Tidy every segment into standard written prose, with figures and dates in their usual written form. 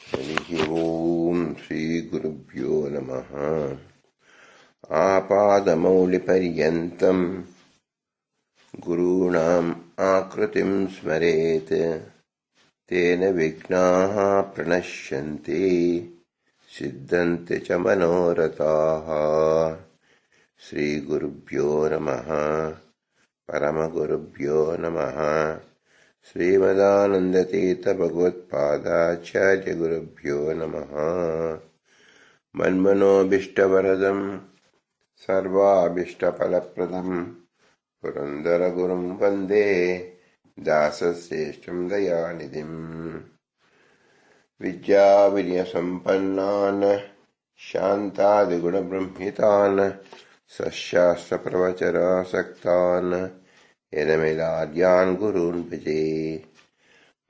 ಹರಿ ಓಂ ಶ್ರೀ ಗುರುಭ್ಯೋ ನಮಃ. ಆಪಾದಮೌಲಿಪರ್ಯಂತಂ ಗುರುಣಾಂ ಆಕೃತಿಂ ಸ್ಮರೇತ್ ತೇನ ವಿಘ್ನಾಃ ಪ್ರಣಶ್ಯಂತಿ ಸಿದ್ಧಂತೆ ಚ ಮನೋರಥಾಃ. ಶ್ರೀ ಗುರುಭ್ಯೋ ನಮಃ. ಪರಮಗುರುಭ್ಯೋ ನಮಃ. ಶ್ರೀಮದಾನಂದತೀರ್ಥ ಭಗವತ್ಪಾದಾಚಾರ್ಯ ಗುರುಭ್ಯೋ ನಮಃ. ಮನ್ಮನೋಭೀಷ್ಟವರದಂ ಸರ್ವಾಭೀಷ್ಟಫಲಪ್ರದಂ ಪುರಂದರಗುರುಂ ವಂದೇ ದಾಸಶ್ರೇಷ್ಠಂ ದಯಾನಿಧಿಂ. ವಿದ್ಯಾವಿನಯಸಂಪನ್ನಾನ್ ಶಾಂತಾದಿಗುಣಬೃಂಹಿತಾನ್ ಸಶಾಸ್ತ್ರಪ್ರವಚನಾಸಕ್ತಾನ್ ಯದಮಿಲಾದ್ಯಾನ್ ಗುರೂನ್ ಭಜೆ.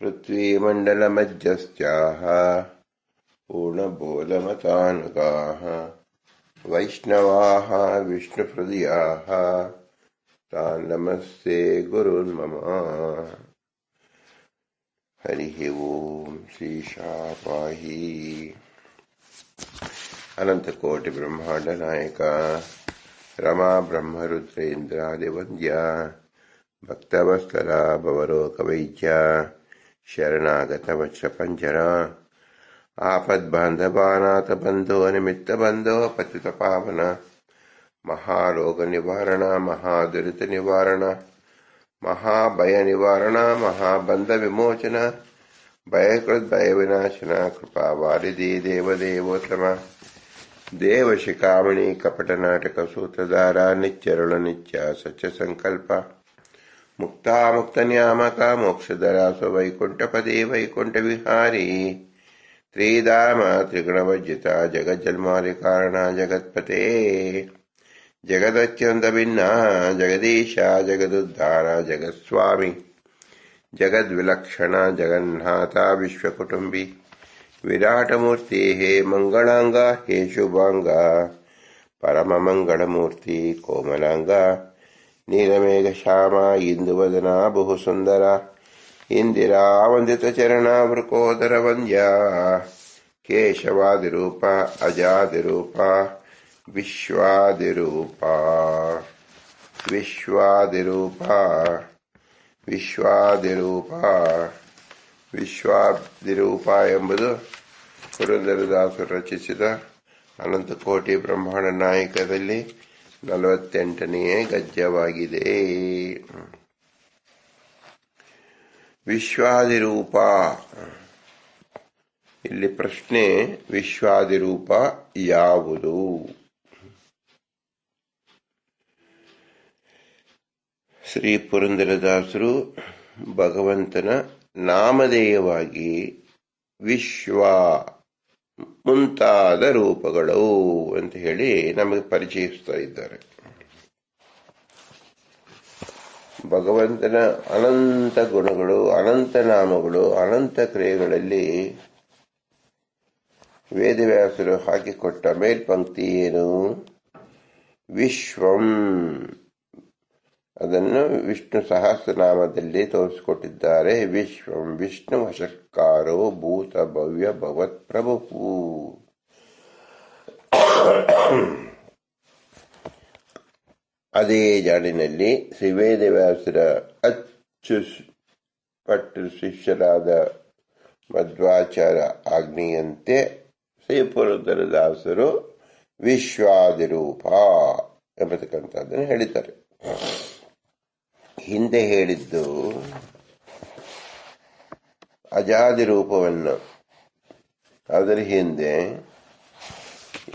ಪೃಥ್ವೀಮಂಡಲಮಧ್ಯಸ್ಥ್ಯಾಃ ಪೂರ್ಣಬೋಧಮತಾನುಗಾಃ ವೈಷ್ಣವಾಃ ವಿಷ್ಣುಹೃದಯಾಃ ತಾನ್ ನಮಸ್ತೆ ಗುರುನ್ ಮಮ. ಹರಿ ಓಂ ಶ್ರೀಶಾಪಾಹಿ. ಅನಂತಕೋಟಿ ಬ್ರಹ್ಮಾಂಡ ನಾಯಕ ರಮಾ ಬ್ರಹ್ಮರುದ್ರೇಂದ್ರಾದಿವಂದ್ಯ ಭಕ್ತವತ್ಸಲ ಭವರೋಗವೈದ್ಯ ಶರಣಾಗತ ವತ್ಸಪಂಜರ ಆಪದ್ಬಾಂಧವಾನಾಥ ಬಂಧೋ ನಿಮಿತ್ತ ಬಂಧೋ ಪತಿತ ಪಾವನ ಮಹಾರೋಗ ನಿವಾರಣ ಮಹಾದುರಿತ ನಿವಾರಣ ಮಹಾಭಯ ನಿವಾರಣ ಮಹಾಬಂಧ ವಿಮೋಚನ ಭಯಕೃತ್ ಭಯ ವಿನಾಶನ ಕೃಪಾ ವಾರಿಧಿ ದೇವದೇವೋತ್ತಮ ದೇವಶಿಖಾಮಣಿ ಕಪಟ ನಾಟಕ ಸೂತ್ರಧಾರ ನಿತ್ಯರುಳ ನಿತ್ಯ ಸತ್ಯ ಸಂಕಲ್ಪ ಮುಕ್ತಾಮುಕ್ತ ನ್ಯಾಮಕ ಮೋಕ್ಷಧರಾಸ ವೈಕುಂಠಪದೇ ವೈಕುಂಠ ವಿಹಾರಿ ತ್ರಿಧಾಮ ತ್ರಿಗುಣವರ್ಜಿತ ಜಗಜ್ಜನ್ಮಾದಿ ಕಾರಣ ಜಗತ್ಪತೆ ಜಗದತ್ಯಂತ ಭಿನ್ನ ಜಗದೀಶ ಜಗದುದ್ಧಾರ ಜಗತ್ಸ್ವಾಮಿ ಜಗದ್ವಿಲಕ್ಷಣ ಜಗನ್ನಾಥ ವಿಶ್ವಕುಟುಂಬಿ ವಿರಾಟಮೂರ್ತಿ ಹೇ ಮಂಗಳಾಂಗ ಹೇ ಶುಭಾಂಗ ಪರಮ ಮಂಗಳಮೂರ್ತಿ ಕೋಮಲಾಂಗ ನೀಲಮೇಘ ಶ್ಯಾಮ ಇಂದುವದನ ಬಹು ಸುಂದರ ಇಂದಿರಾ ವಂದಿತ ಚರಣ ವೃಕೋದರ ವಂದ್ಯ ಕೇಶವಾದಿರೂಪ ಅಜಾದಿರೂಪ ವಿಶ್ವಾದಿರೂಪ ವಿಶ್ವಾದಿರೂಪ ವಿಶ್ವಾದಿರೂಪ ವಿಶ್ವಾದಿರೂಪ ಎಂಬುದು ಪುರಂದರದಾಸರು ರಚಿಸಿದ ಅನಂತಕೋಟಿ ಬ್ರಹ್ಮಾಂಡ ನಾಯಕದಲ್ಲಿ 48ನೇ ಗದ್ಯವಾಗಿದೆ. ವಿಶ್ವಾದಿರೂಪ. ಇಲ್ಲಿ ಪ್ರಶ್ನೆ, ವಿಶ್ವಾದಿರೂಪ ಯಾವುದು? ಶ್ರೀ ಪುರಂದರದಾಸರು ಭಗವಂತನ ನಾಮಧೇಯವಾಗಿ ವಿಶ್ವ ಮುಂತಾದ ರೂಪಗಳು ಅಂತ ಹೇಳಿ ನಮಗೆ ಪರಿಚಯಿಸ್ತಾ ಇದ್ದಾರೆ. ಭಗವಂತನ ಅನಂತ ಗುಣಗಳು, ಅನಂತ ನಾಮಗಳು, ಅನಂತ ಕ್ರಿಯೆಗಳಲ್ಲಿ ವೇದವ್ಯಾಸರು ಹಾಕಿಕೊಟ್ಟ ಮೇಲ್ಪಂಕ್ತಿ ಏನು? ವಿಶ್ವಂ. ಅದನ್ನು ವಿಷ್ಣು ಸಹಸ್ರನಾಮದಲ್ಲಿ ತೋರಿಸಿಕೊಟ್ಟಿದ್ದಾರೆ. ವಿಶ್ವಂ ವಿಷ್ಣು ವಶತ್ಕಾರೋ ಭೂತ ಭವ್ಯ ಭಗವತ್ ಪ್ರಭು. ಅದೇ ಜಾಡಿನಲ್ಲಿ ಶ್ರೀ ವೇದವ್ಯಾಸರ ಅಚ್ಚುಪಟ್ಟು ಶಿಷ್ಯರಾದ ಮಧ್ವಾಚಾರ ಆಜ್ಞೆಯಂತೆ ಶ್ರೀ ಪುರಂದರದಾಸರು ವಿಶ್ವಾದಿರೂಪ ಎಂಬತಕ್ಕಂಥದ್ದನ್ನು ಹೇಳಿದ್ದಾರೆ. ಹಿಂದೆ ಹೇಳಿದ್ದು ಅಜಾದಿ ರೂಪವನ್ನು. ಅದರ ಹಿಂದೆ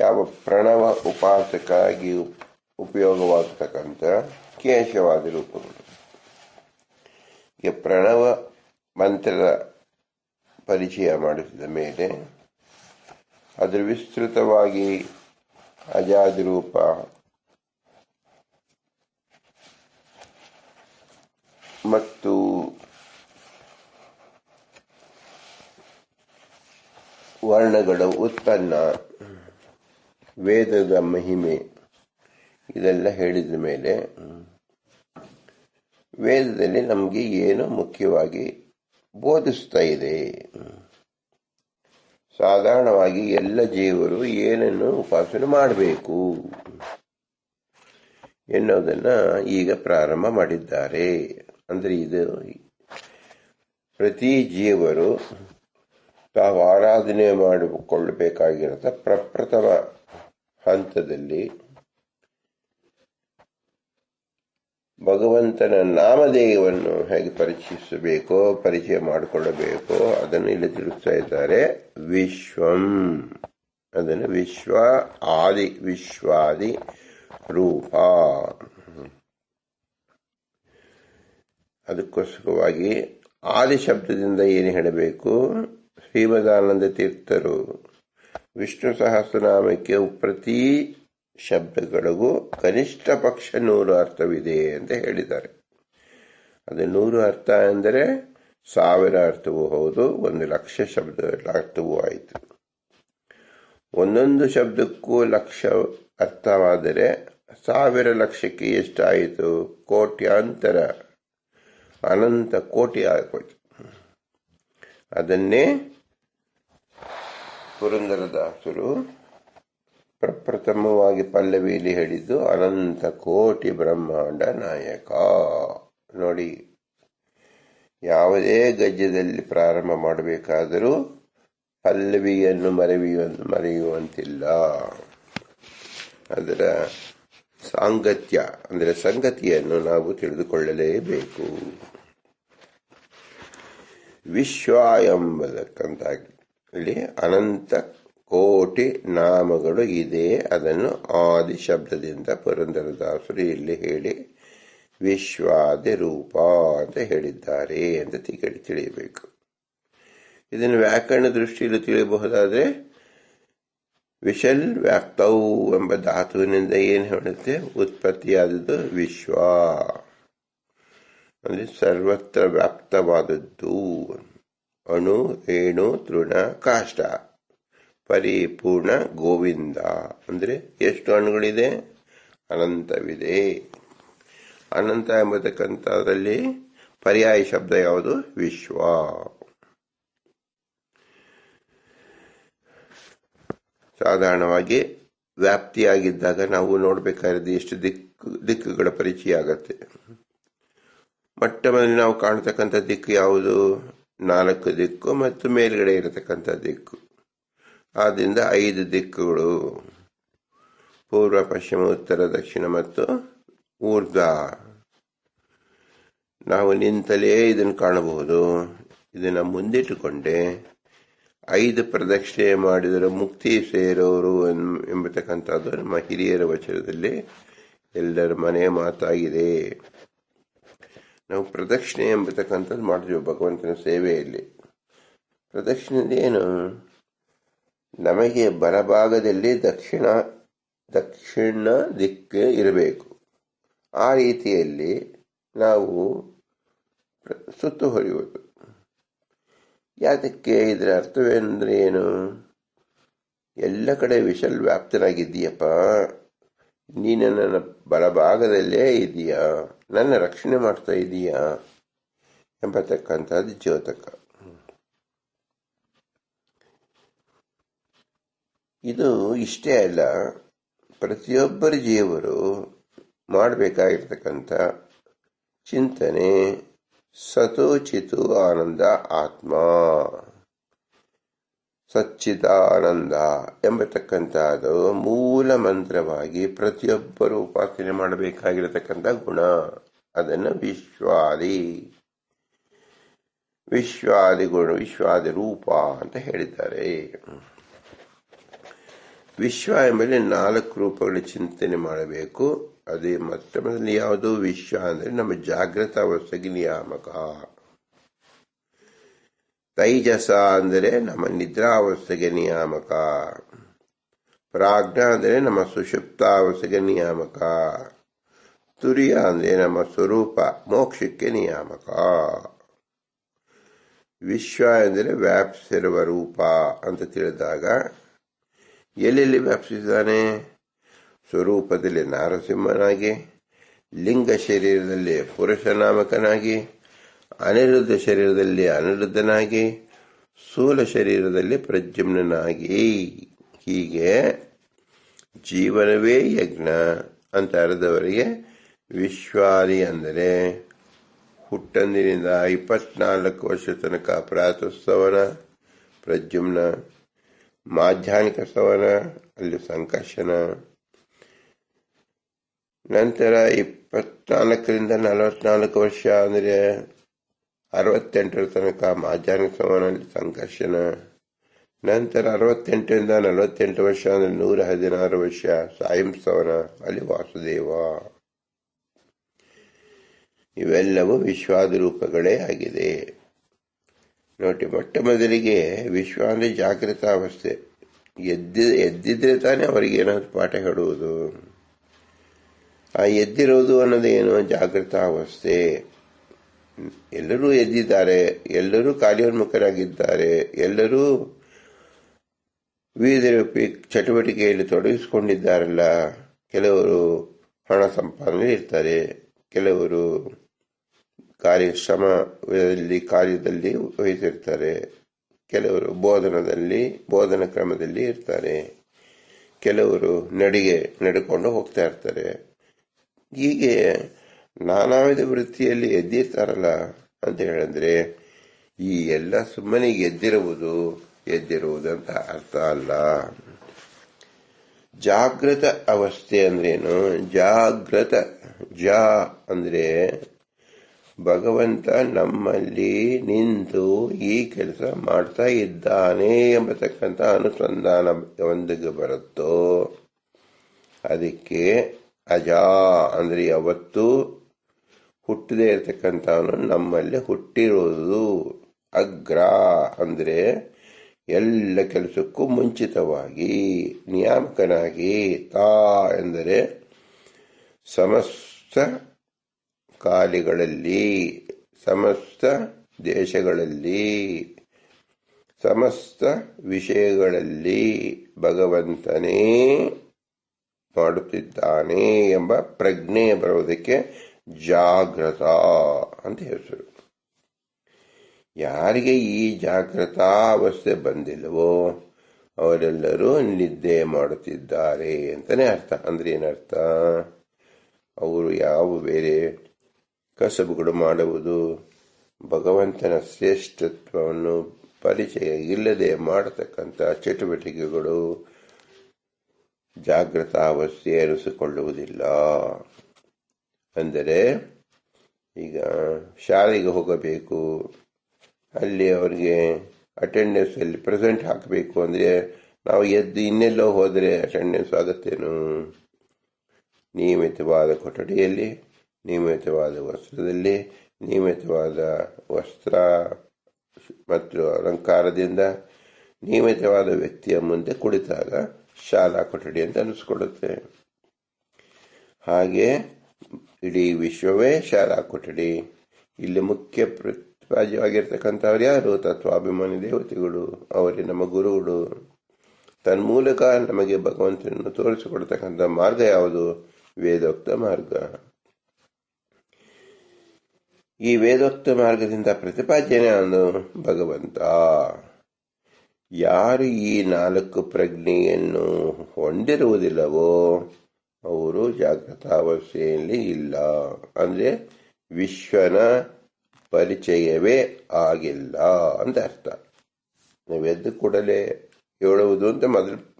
ಯಾವ ಪ್ರಣವ ಉಪಾಸಕಾಗಿ ಉಪಯೋಗವಾಗತಕ್ಕಂಥ ಕೇಶವಾದಿ ರೂಪಗಳು. ಈ ಪ್ರಣವ ಮಂತ್ರದ ಪರಿಚಯ ಮಾಡಿಸಿದ ಮೇಲೆ ಅದರ ವಿಸ್ತೃತವಾಗಿ ಅಜಾದಿ ರೂಪ, ಮತ್ತು ವರ್ಣಗಳ ಉತ್ಪನ್ನ, ವೇದದ ಮಹಿಮೆ ಇದೆಲ್ಲ ಹೇಳಿದ ಮೇಲೆ ವೇದದಲ್ಲಿ ನಮಗೆ ಏನು ಮುಖ್ಯವಾಗಿ ಬೋಧಿಸ್ತಾ ಇದೆ. ಸಾಧಾರಣವಾಗಿ ಎಲ್ಲ ಜೀವರು ಏನನ್ನು ಉಪಾಸನೆ ಮಾಡಬೇಕು ಎನ್ನುವುದನ್ನ ಈಗ ಪ್ರಾರಂಭ ಮಾಡಿದ್ದಾರೆ. ಅಂದ್ರೆ ಇದು ಪ್ರತಿ ಜೀವರು ತಾವು ಆರಾಧನೆ ಮಾಡಿಕೊಳ್ಳಬೇಕಾಗಿರೋ ಪ್ರಪ್ರಥಮ ಹಂತದಲ್ಲಿ ಭಗವಂತನ ನಾಮಧೇಯವನ್ನು ಹೇಗೆ ಪರಿಚಯ ಮಾಡಿಕೊಳ್ಳಬೇಕೋ ಅದನ್ನು ಇಲ್ಲಿ ತಿಳಿಸ್ತಾ ಇದ್ದಾರೆ. ವಿಶ್ವಂ, ಅದನ್ನು ವಿಶ್ವಾದಿ ರೂಪ. ಅದಕ್ಕೋಸ್ಕರವಾಗಿ ಆದಿ ಶಬ್ದದಿಂದ ಏನು ಹೇಳಬೇಕು? ಶ್ರೀಮದಾನಂದ ತೀರ್ಥರು ವಿಷ್ಣು ಸಹಸ್ರನಾಮಕ್ಕೆ ಪ್ರತಿ ಶಬ್ದಗಳಿಗೂ ಕನಿಷ್ಠ ಪಕ್ಷ 100 ಅರ್ಥವಿದೆ ಅಂತ ಹೇಳಿದ್ದಾರೆ. ಅದು 100 ಅರ್ಥ ಅಂದರೆ 1000 ಅರ್ಥವೂ ಹೌದು, 1,00,000 ಶಬ್ದ ಅರ್ಥವೂ ಆಯಿತು. ಒಂದೊಂದು ಶಬ್ದಕ್ಕೂ 1,00,000 ಅರ್ಥವಾದರೆ 1000 ಲಕ್ಷಕ್ಕೆ ಎಷ್ಟಾಯಿತು? ಕೋಟ್ಯಾಂತರ, ಅನಂತ ಕೋಟಿ ಆಗೋಯ್ತು. ಅದನ್ನೇ ಪುರಂದರದಾಸರು ಪ್ರಪ್ರಥಮವಾಗಿ ಪಲ್ಲವಿಯಲ್ಲಿ ಹೇಳಿದ್ದು ಅನಂತ ಕೋಟಿ ಬ್ರಹ್ಮಾಂಡ ನಾಯಕ. ನೋಡಿ, ಯಾವುದೇ ಗದ್ಯದಲ್ಲಿ ಪ್ರಾರಂಭ ಮಾಡಬೇಕಾದರೂ ಪಲ್ಲವಿಯನ್ನು ಮರೆಯುವಂತಿಲ್ಲ. ಅದರ ಸಾಂಗತ್ಯ ಅಂದರೆ ಸಂಗತಿಯನ್ನು ನಾವು ತಿಳಿದುಕೊಳ್ಳಲೇಬೇಕು. ವಿಶ್ವ ಎಂಬುದಕ್ಕಂತಾಗಿ ಇಲ್ಲಿ ಅನಂತ ಕೋಟಿ ನಾಮಗಳು ಇದೆ. ಅದನ್ನು ಆದಿ ಶಬ್ದದಿಂದ ಪುರಂದರದಾಸರು ಇಲ್ಲಿ ಹೇಳಿ ವಿಶ್ವಾದಿ ರೂಪ ಅಂತ ಹೇಳಿದ್ದಾರೆ ಅಂತ ತಿಳಿಯಬೇಕು. ಇದನ್ನು ವ್ಯಾಕರಣ ದೃಷ್ಟಿಯಲ್ಲಿ ತಿಳಿಯಬಹುದಾದ್ರೆ ವಿಶಲ್ ವ್ಯಾಪ್ತೌ ಎಂಬ ಧಾತುವಿನಿಂದ ಏನು ಹೇಳುತ್ತೆ? ಉತ್ಪತ್ತಿಯಾದದ್ದು ವಿಶ್ವ ಅಂದರೆ ಸರ್ವತ್ರ ವ್ಯಾಪ್ತವಾದದ್ದು. ಅಣು, ರೇಣು, ತೃಣ, ಕಾಷ್ಟ, ಪರಿಪೂರ್ಣ ಗೋವಿಂದ. ಅಂದ್ರೆ ಎಷ್ಟು ಅಣುಗಳಿದೆ? ಅನಂತವಿದೆ. ಅನಂತ ಎಂಬತಕ್ಕಂಥದ್ರಲ್ಲಿ ಪರ್ಯಾಯ ಶಬ್ದ ಯಾವುದು? ವಿಶ್ವ. ಸಾಧಾರಣವಾಗಿ ವ್ಯಾಪ್ತಿಯಾಗಿದ್ದಾಗ ನಾವು ನೋಡ್ಬೇಕಾದ್ರೆ ಎಷ್ಟು ದಿಕ್ಕುಗಳ ಪರಿಚಯ ಆಗತ್ತೆ. ಮೊಟ್ಟಮೊದಲು ನಾವು ಕಾಣತಕ್ಕಂಥ ದಿಕ್ಕು ಯಾವುದು? 4 ದಿಕ್ಕು ಮತ್ತು ಮೇಲ್ಗಡೆ ಇರತಕ್ಕಂಥ ದಿಕ್ಕು. ಆದ್ದರಿಂದ 5 ದಿಕ್ಕುಗಳು: ಪೂರ್ವ, ಪಶ್ಚಿಮ, ಉತ್ತರ, ದಕ್ಷಿಣ ಮತ್ತು ಊರ್ಧ್ವ. ನಾವು ನಿಂತಲೇ ಇದನ್ನು ಕಾಣಬಹುದು. ಇದನ್ನು ಮುಂದಿಟ್ಟುಕೊಂಡೆ 5 ಪ್ರದಕ್ಷಿಣೆ ಮಾಡಿದರೆ ಮುಕ್ತಿ ಸೇರೋರು ಎಂಬತಕ್ಕಂಥದ್ದು ನಮ್ಮ ಹಿರಿಯರ ವಚನದಲ್ಲಿ ಎಲ್ಲರ ಮನೆ ಮಾತಾಗಿದೆ. ನಾವು ಪ್ರದಕ್ಷಿಣೆ ಎಂಬತಕ್ಕಂಥದ್ದು ಮಾಡ್ತೀವಿ ಭಗವಂತನ ಸೇವೆಯಲ್ಲಿ. ಪ್ರದಕ್ಷಿಣೆ ಏನು? ನಮಗೆ ಬಲಭಾಗದಲ್ಲಿ ದಕ್ಷಿಣ ದಿಕ್ಕೆ ಇರಬೇಕು. ಆ ರೀತಿಯಲ್ಲಿ ನಾವು ಸುತ್ತು ಹೊಡೆಯುವುದು. ಯಾತಕ್ಕೆ? ಇದರ ಅರ್ಥವೇನೆಂದ್ರೆ ಏನು? ಎಲ್ಲ ಕಡೆ ವಿಶಲ್ ವ್ಯಾಪ್ತನಾಗಿದ್ದೀಯಪ್ಪ, ನೀನು ನನ್ನ ಬಲಭಾಗದಲ್ಲೇ ಇದೀಯಾ, ನನ್ನ ರಕ್ಷಣೆ ಮಾಡ್ತಾ ಇದೀಯಾ ಎಂಬತಕ್ಕಂಥದ್ದು ದ್ಯೋತಕ. ಇದು ಇಷ್ಟೇ ಅಲ್ಲ, ಪ್ರತಿಯೊಬ್ಬರ ಜೀವರು ಮಾಡಬೇಕಾಗಿರ್ತಕ್ಕಂಥ ಚಿಂತನೆ ಸತು ಚಿತು ಆನಂದ ಆತ್ಮ, ಸಚ್ಚಿದಾನಂದ ಎಂಬತಕ್ಕಂಥದ್ದು ಮೂಲ ಮಂತ್ರವಾಗಿ ಪ್ರತಿಯೊಬ್ಬರು ಉಪಾಸನೆ ಮಾಡಬೇಕಾಗಿರತಕ್ಕಂಥ ಗುಣ. ಅದನ್ನು ವಿಶ್ವಾದಿ ಗುಣ, ವಿಶ್ವಾದಿ ರೂಪ ಅಂತ ಹೇಳಿದ್ದಾರೆ. ವಿಶ್ವ ಎಂಬಲ್ಲಿ 4 ರೂಪಗಳ ಚಿಂತನೆ ಮಾಡಬೇಕು. ಅದೇ ಮೊದಲು ಯಾವುದು? ವಿಶ್ವ ಅಂದರೆ ನಮ್ಮ ಜಾಗೃತ ಅವಸ್ಥೆಗೆ ನಿಯಾಮಕ. ತೈಜಸ ಅಂದರೆ ನಮ್ಮ ನಿದ್ರಾವಸ್ಥೆಗೆ ನಿಯಾಮಕ. ಪ್ರಾಜ್ಞ ಅಂದರೆ ನಮ್ಮ ಸುಷುಪ್ತಾವಸ್ಥೆಗೆ ನಿಯಾಮಕ. ತುರಿಯ ಅಂದರೆ ನಮ್ಮ ಸ್ವರೂಪ ಮೋಕ್ಷಕ್ಕೆ ನಿಯಾಮಕ. ವಿಶ್ವ ಎಂದರೆ ವ್ಯಾಪಿಸಿರುವ ರೂಪ ಅಂತ ತಿಳಿದಾಗ ಎಲ್ಲೆಲ್ಲಿ ವ್ಯಾಪಿಸಿದ್ದಾನೆ? ಸ್ವರೂಪದಲ್ಲಿ ನಾರಸಿಂಹನಾಗಿ, ಲಿಂಗ ಶರೀರದಲ್ಲಿ ಪುರುಷ ನಾಮಕನಾಗಿ, ಅನಿರುದ್ಧ ಶರೀರದಲ್ಲಿ ಅನಿರುದ್ಧನಾಗಿ, ಸ್ಥೂಲ ಶರೀರದಲ್ಲಿ ಪ್ರದ್ಯುಮ್ನಾಗಿ. ಹೀಗೆ ಜೀವನವೇ ಯಜ್ಞ ಅಂತ ಅರ್ಧವರೆಗೆ ವಿಶ್ವಾದಿ ಅಂದರೆ ಹುಟ್ಟಂದಿನಿಂದ 24 ವರ್ಷ ತನಕ ಪ್ರಾತಃಸ್ತವನ ಪ್ರದ್ಯುಮ್ನ, ಮಾಧ್ಯಾಹ್ನಿಕ ಸ್ತವನ ಅಲ್ಲಿ ಸಂಕರ್ಷಣ, ನಂತರ 24ರಿಂದ 44 ವರ್ಷ ಅಂದರೆ 68 ತನಕ ಮಾಧ್ಯಾಹ್ನಿಕ ಸ್ತವನಲ್ಲಿ ಸಂಕರ್ಷಣ, ನಂತರ 68ರಿಂದ 48 ವರ್ಷ ಅಂದರೆ 116 ವರ್ಷ ಸಾಯಂ ಸ್ತವನ ಅಲ್ಲಿ ವಾಸುದೇವ. ಇವೆಲ್ಲವೂ ವಿಶ್ವಾದಿ ರೂಪಗಳೇ ಆಗಿದೆ. ನೋಡಿ, ಮೊಟ್ಟ ಮೊದಲಿಗೆ ವಿಶ್ವ ಅಂದರೆ ಜಾಗೃತ ಅವಸ್ಥೆ. ಎದ್ದಿದ್ರೆ ತಾನೇ ಅವರಿಗೆ ಏನಾದ್ರು ಪಾಠ ಹೇಳುವುದು. ಆ ಎದ್ದಿರೋದು ಅನ್ನೋದೇನು? ಜಾಗೃತ ಅವಸ್ಥೆ. ಎಲ್ಲರೂ ಎದ್ದಿದ್ದಾರೆ, ಎಲ್ಲರೂ ಕಾರ್ಯೋನ್ಮುಖರಾಗಿದ್ದಾರೆ, ಎಲ್ಲರೂ ವಿವಿಧ ಚಟುವಟಿಕೆಯಲ್ಲಿ ತೊಡಗಿಸಿಕೊಂಡಿದ್ದಾರಲ್ಲ. ಕೆಲವರು ಹಣ ಸಂಪಾದನೆ ಇರ್ತಾರೆ, ಕೆಲವರು ಕಾರ್ಯದಲ್ಲಿ ವಹಿಸಿರ್ತಾರೆ, ಕೆಲವರು ಬೋಧನಾ ಕ್ರಮದಲ್ಲಿ ಇರ್ತಾರೆ, ಕೆಲವರು ನಡ್ಕೊಂಡು ಹೋಗ್ತಾ ಇರ್ತಾರೆ. ಹೀಗೆ ನಾನಾ ವಿಧ ವೃತ್ತಿಯಲ್ಲಿ ಎದ್ದಿರ್ತಾರಲ್ಲ ಅಂತ ಹೇಳಿದ್ರೆ ಈ ಎಲ್ಲ ಸುಮ್ಮನೆ ಎದ್ದಿರುವುದಂತ ಅರ್ಥ ಅಲ್ಲ. ಜಾಗೃತ ಅವಸ್ಥೆ ಅಂದ್ರೇನು? ಜಾಗೃತ ಅಂದ್ರೆ ಭಗವಂತ ನಮ್ಮಲ್ಲಿ ನಿಂತು ಈ ಕೆಲಸ ಮಾಡ್ತಾ ಇದ್ದಾನೆ ಎಂಬತಕ್ಕಂಥ ಅನುಸಂಧಾನ ಒಂದಿಗೆ ಬರುತ್ತೋ ಅದಕ್ಕೆ ಅಜಾ ಅಂದ್ರೆ ಯಾವತ್ತೂ ಹುಟ್ಟದೇ ಇರತಕ್ಕಂಥವನು ನಮ್ಮಲ್ಲಿ ಹುಟ್ಟಿರುವುದು. ಅಗ್ರ ಅಂದ್ರೆ ಎಲ್ಲ ಕೆಲಸಕ್ಕೂ ಮುಂಚಿತವಾಗಿ ನಿಯಾಮಕನಾಗಿ. ತಾ ಎಂದರೆ ಸಮಸ್ತ ಕಾಲಿಗಳಲ್ಲಿ, ಸಮಸ್ತ ದೇಶಗಳಲ್ಲಿ, ಸಮಸ್ತ ವಿಷಯಗಳಲ್ಲಿ ಭಗವಂತನೇ ಮಾಡುತ್ತಿದ್ದಾನೆ ಎಂಬ ಪ್ರಜ್ಞೆ ಬರುವುದಕ್ಕೆ ಜಾಗೃತ ಅಂತ ಹೆಸರು. ಯಾರಿಗೆ ಈ ಜಾಗೃತಾವಸ್ಥೆ ಬಂದಿಲ್ಲವೋ ಅವರೆಲ್ಲರೂ ನಿದ್ದೆ ಮಾಡುತ್ತಿದ್ದಾರೆ ಅಂತಾನೆ ಅರ್ಥ. ಅಂದ್ರೆ ಏನರ್ಥ? ಅವರು ಯಾವ ಬೇರೆ ಕಸಬುಗಳು ಮಾಡುವುದು, ಭಗವಂತನ ಶ್ರೇಷ್ಠತ್ವವನ್ನು ಪರಿಚಯ ಇಲ್ಲದೆ ಮಾಡತಕ್ಕಂಥ ಚಟುವಟಿಕೆಗಳು ಜಾಗೃತ ಅವಸ್ಥೆ ಎನಿಸಿಕೊಳ್ಳುವುದಿಲ್ಲ. ಅಂದರೆ ಈಗ ಶಾಲೆಗೆ ಹೋಗಬೇಕು, ಅಲ್ಲಿ ಅವರಿಗೆ ಅಟೆಂಡೆನ್ಸ್ ಅಲ್ಲಿ ಪ್ರೆಸೆಂಟ್ ಹಾಕಬೇಕು ಅಂದ್ರೆ ನಾವು ಎದ್ದು ಇನ್ನೆಲ್ಲೋ ಹೋದರೆ ಅಟೆಂಡೆನ್ಸ್ ಆಗುತ್ತೇನು? ನಿಯಮಿತವಾದ ಕೊಠಡಿಯಲ್ಲಿ, ನಿಯಮಿತವಾದ ವಸ್ತ್ರದಲ್ಲಿ, ನಿಯಮಿತವಾದ ವಸ್ತ್ರ ಮತ್ತು ಅಲಂಕಾರದಿಂದ ನಿಯಮಿತವಾದ ವ್ಯಕ್ತಿಯ ಮುಂದೆ ಕುಳಿತಾಗ ಶಾಲಾ ಕೊಠಡಿ ಅಂತ ಅನಿಸ್ಕೊಳ್ಳುತ್ತೆ. ಹಾಗೆ ಇಡೀ ವಿಶ್ವವೇ ಶಾಲಾ ಕೊಠಡಿ. ಇಲ್ಲಿ ಮುಖ್ಯ ಪ್ರತಿಪಾದ್ಯವಾಗಿರ್ತಕ್ಕಂಥವ್ರು ಯಾರು? ತತ್ವಾಭಿಮಾನಿ ದೇವತೆಗಳು, ಅವರೇ ನಮ್ಮ ಗುರುಗಳು. ತನ್ಮೂಲಕ ನಮಗೆ ಭಗವಂತನನ್ನು ತೋರಿಸಿಕೊಡ್ತಕ್ಕಂಥ ಮಾರ್ಗ ಯಾವುದು? ವೇದೋಕ್ತ ಮಾರ್ಗ. ಈ ವೇದೋಕ್ತ ಮಾರ್ಗದಿಂದ ಪ್ರತಿಪಾದ್ಯನೇ ಅವನು ಭಗವಂತ. ಯಾರು ಈ 4 ಪ್ರಜ್ಞೆಯನ್ನು ಹೊಂದಿರುವುದಿಲ್ಲವೋ ಅವರು ಜಾಗೃತಾವಸ್ಥೆಯಲ್ಲಿ ಇಲ್ಲ. ಅಂದ್ರೆ ವಿಶ್ವನ ಪರಿಚಯವೇ ಆಗಿಲ್ಲ ಅಂತ ಅರ್ಥ. ನಾವು ಎದ್ದು ಕೂಡಲೇ ಹೇಳುವುದು ಅಂತ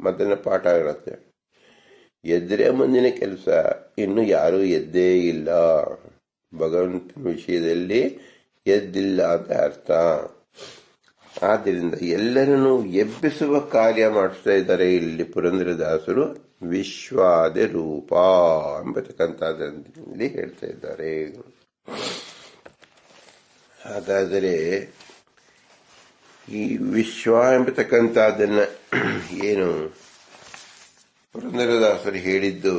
ಮೊದಲನೇ ಪಾಠ ಇರುತ್ತೆ. ಎದ್ರೆ ಮುಂದಿನ ಕೆಲಸ. ಇನ್ನು ಯಾರು ಎದ್ದೇ ಇಲ್ಲ, ಭಗವಂತನ ವಿಷಯದಲ್ಲಿ ಎದ್ದಿಲ್ಲ ಅಂತ ಅರ್ಥ. ಆದ್ದರಿಂದ ಎಲ್ಲರನ್ನು ಎಬ್ಬಿಸುವ ಕಾರ್ಯ ಮಾಡಿಸ್ತಾ ಇದ್ದಾರೆ ಇಲ್ಲಿ ಪುರಂದರದಾಸರು. ವಿಶ್ವಾದಿ ರೂಪ ಎಂಬತಕ್ಕಂಥದ್ದಲ್ಲಿ ಹೇಳ್ತಾ ಇದ್ದಾರೆ. ಹಾಗಾದರೆ ಈ ವಿಶ್ವ ಎಂಬತಕ್ಕಂಥದ್ದನ್ನ ಏನು ಪುರಂದರದಾಸರು ಹೇಳಿದ್ದು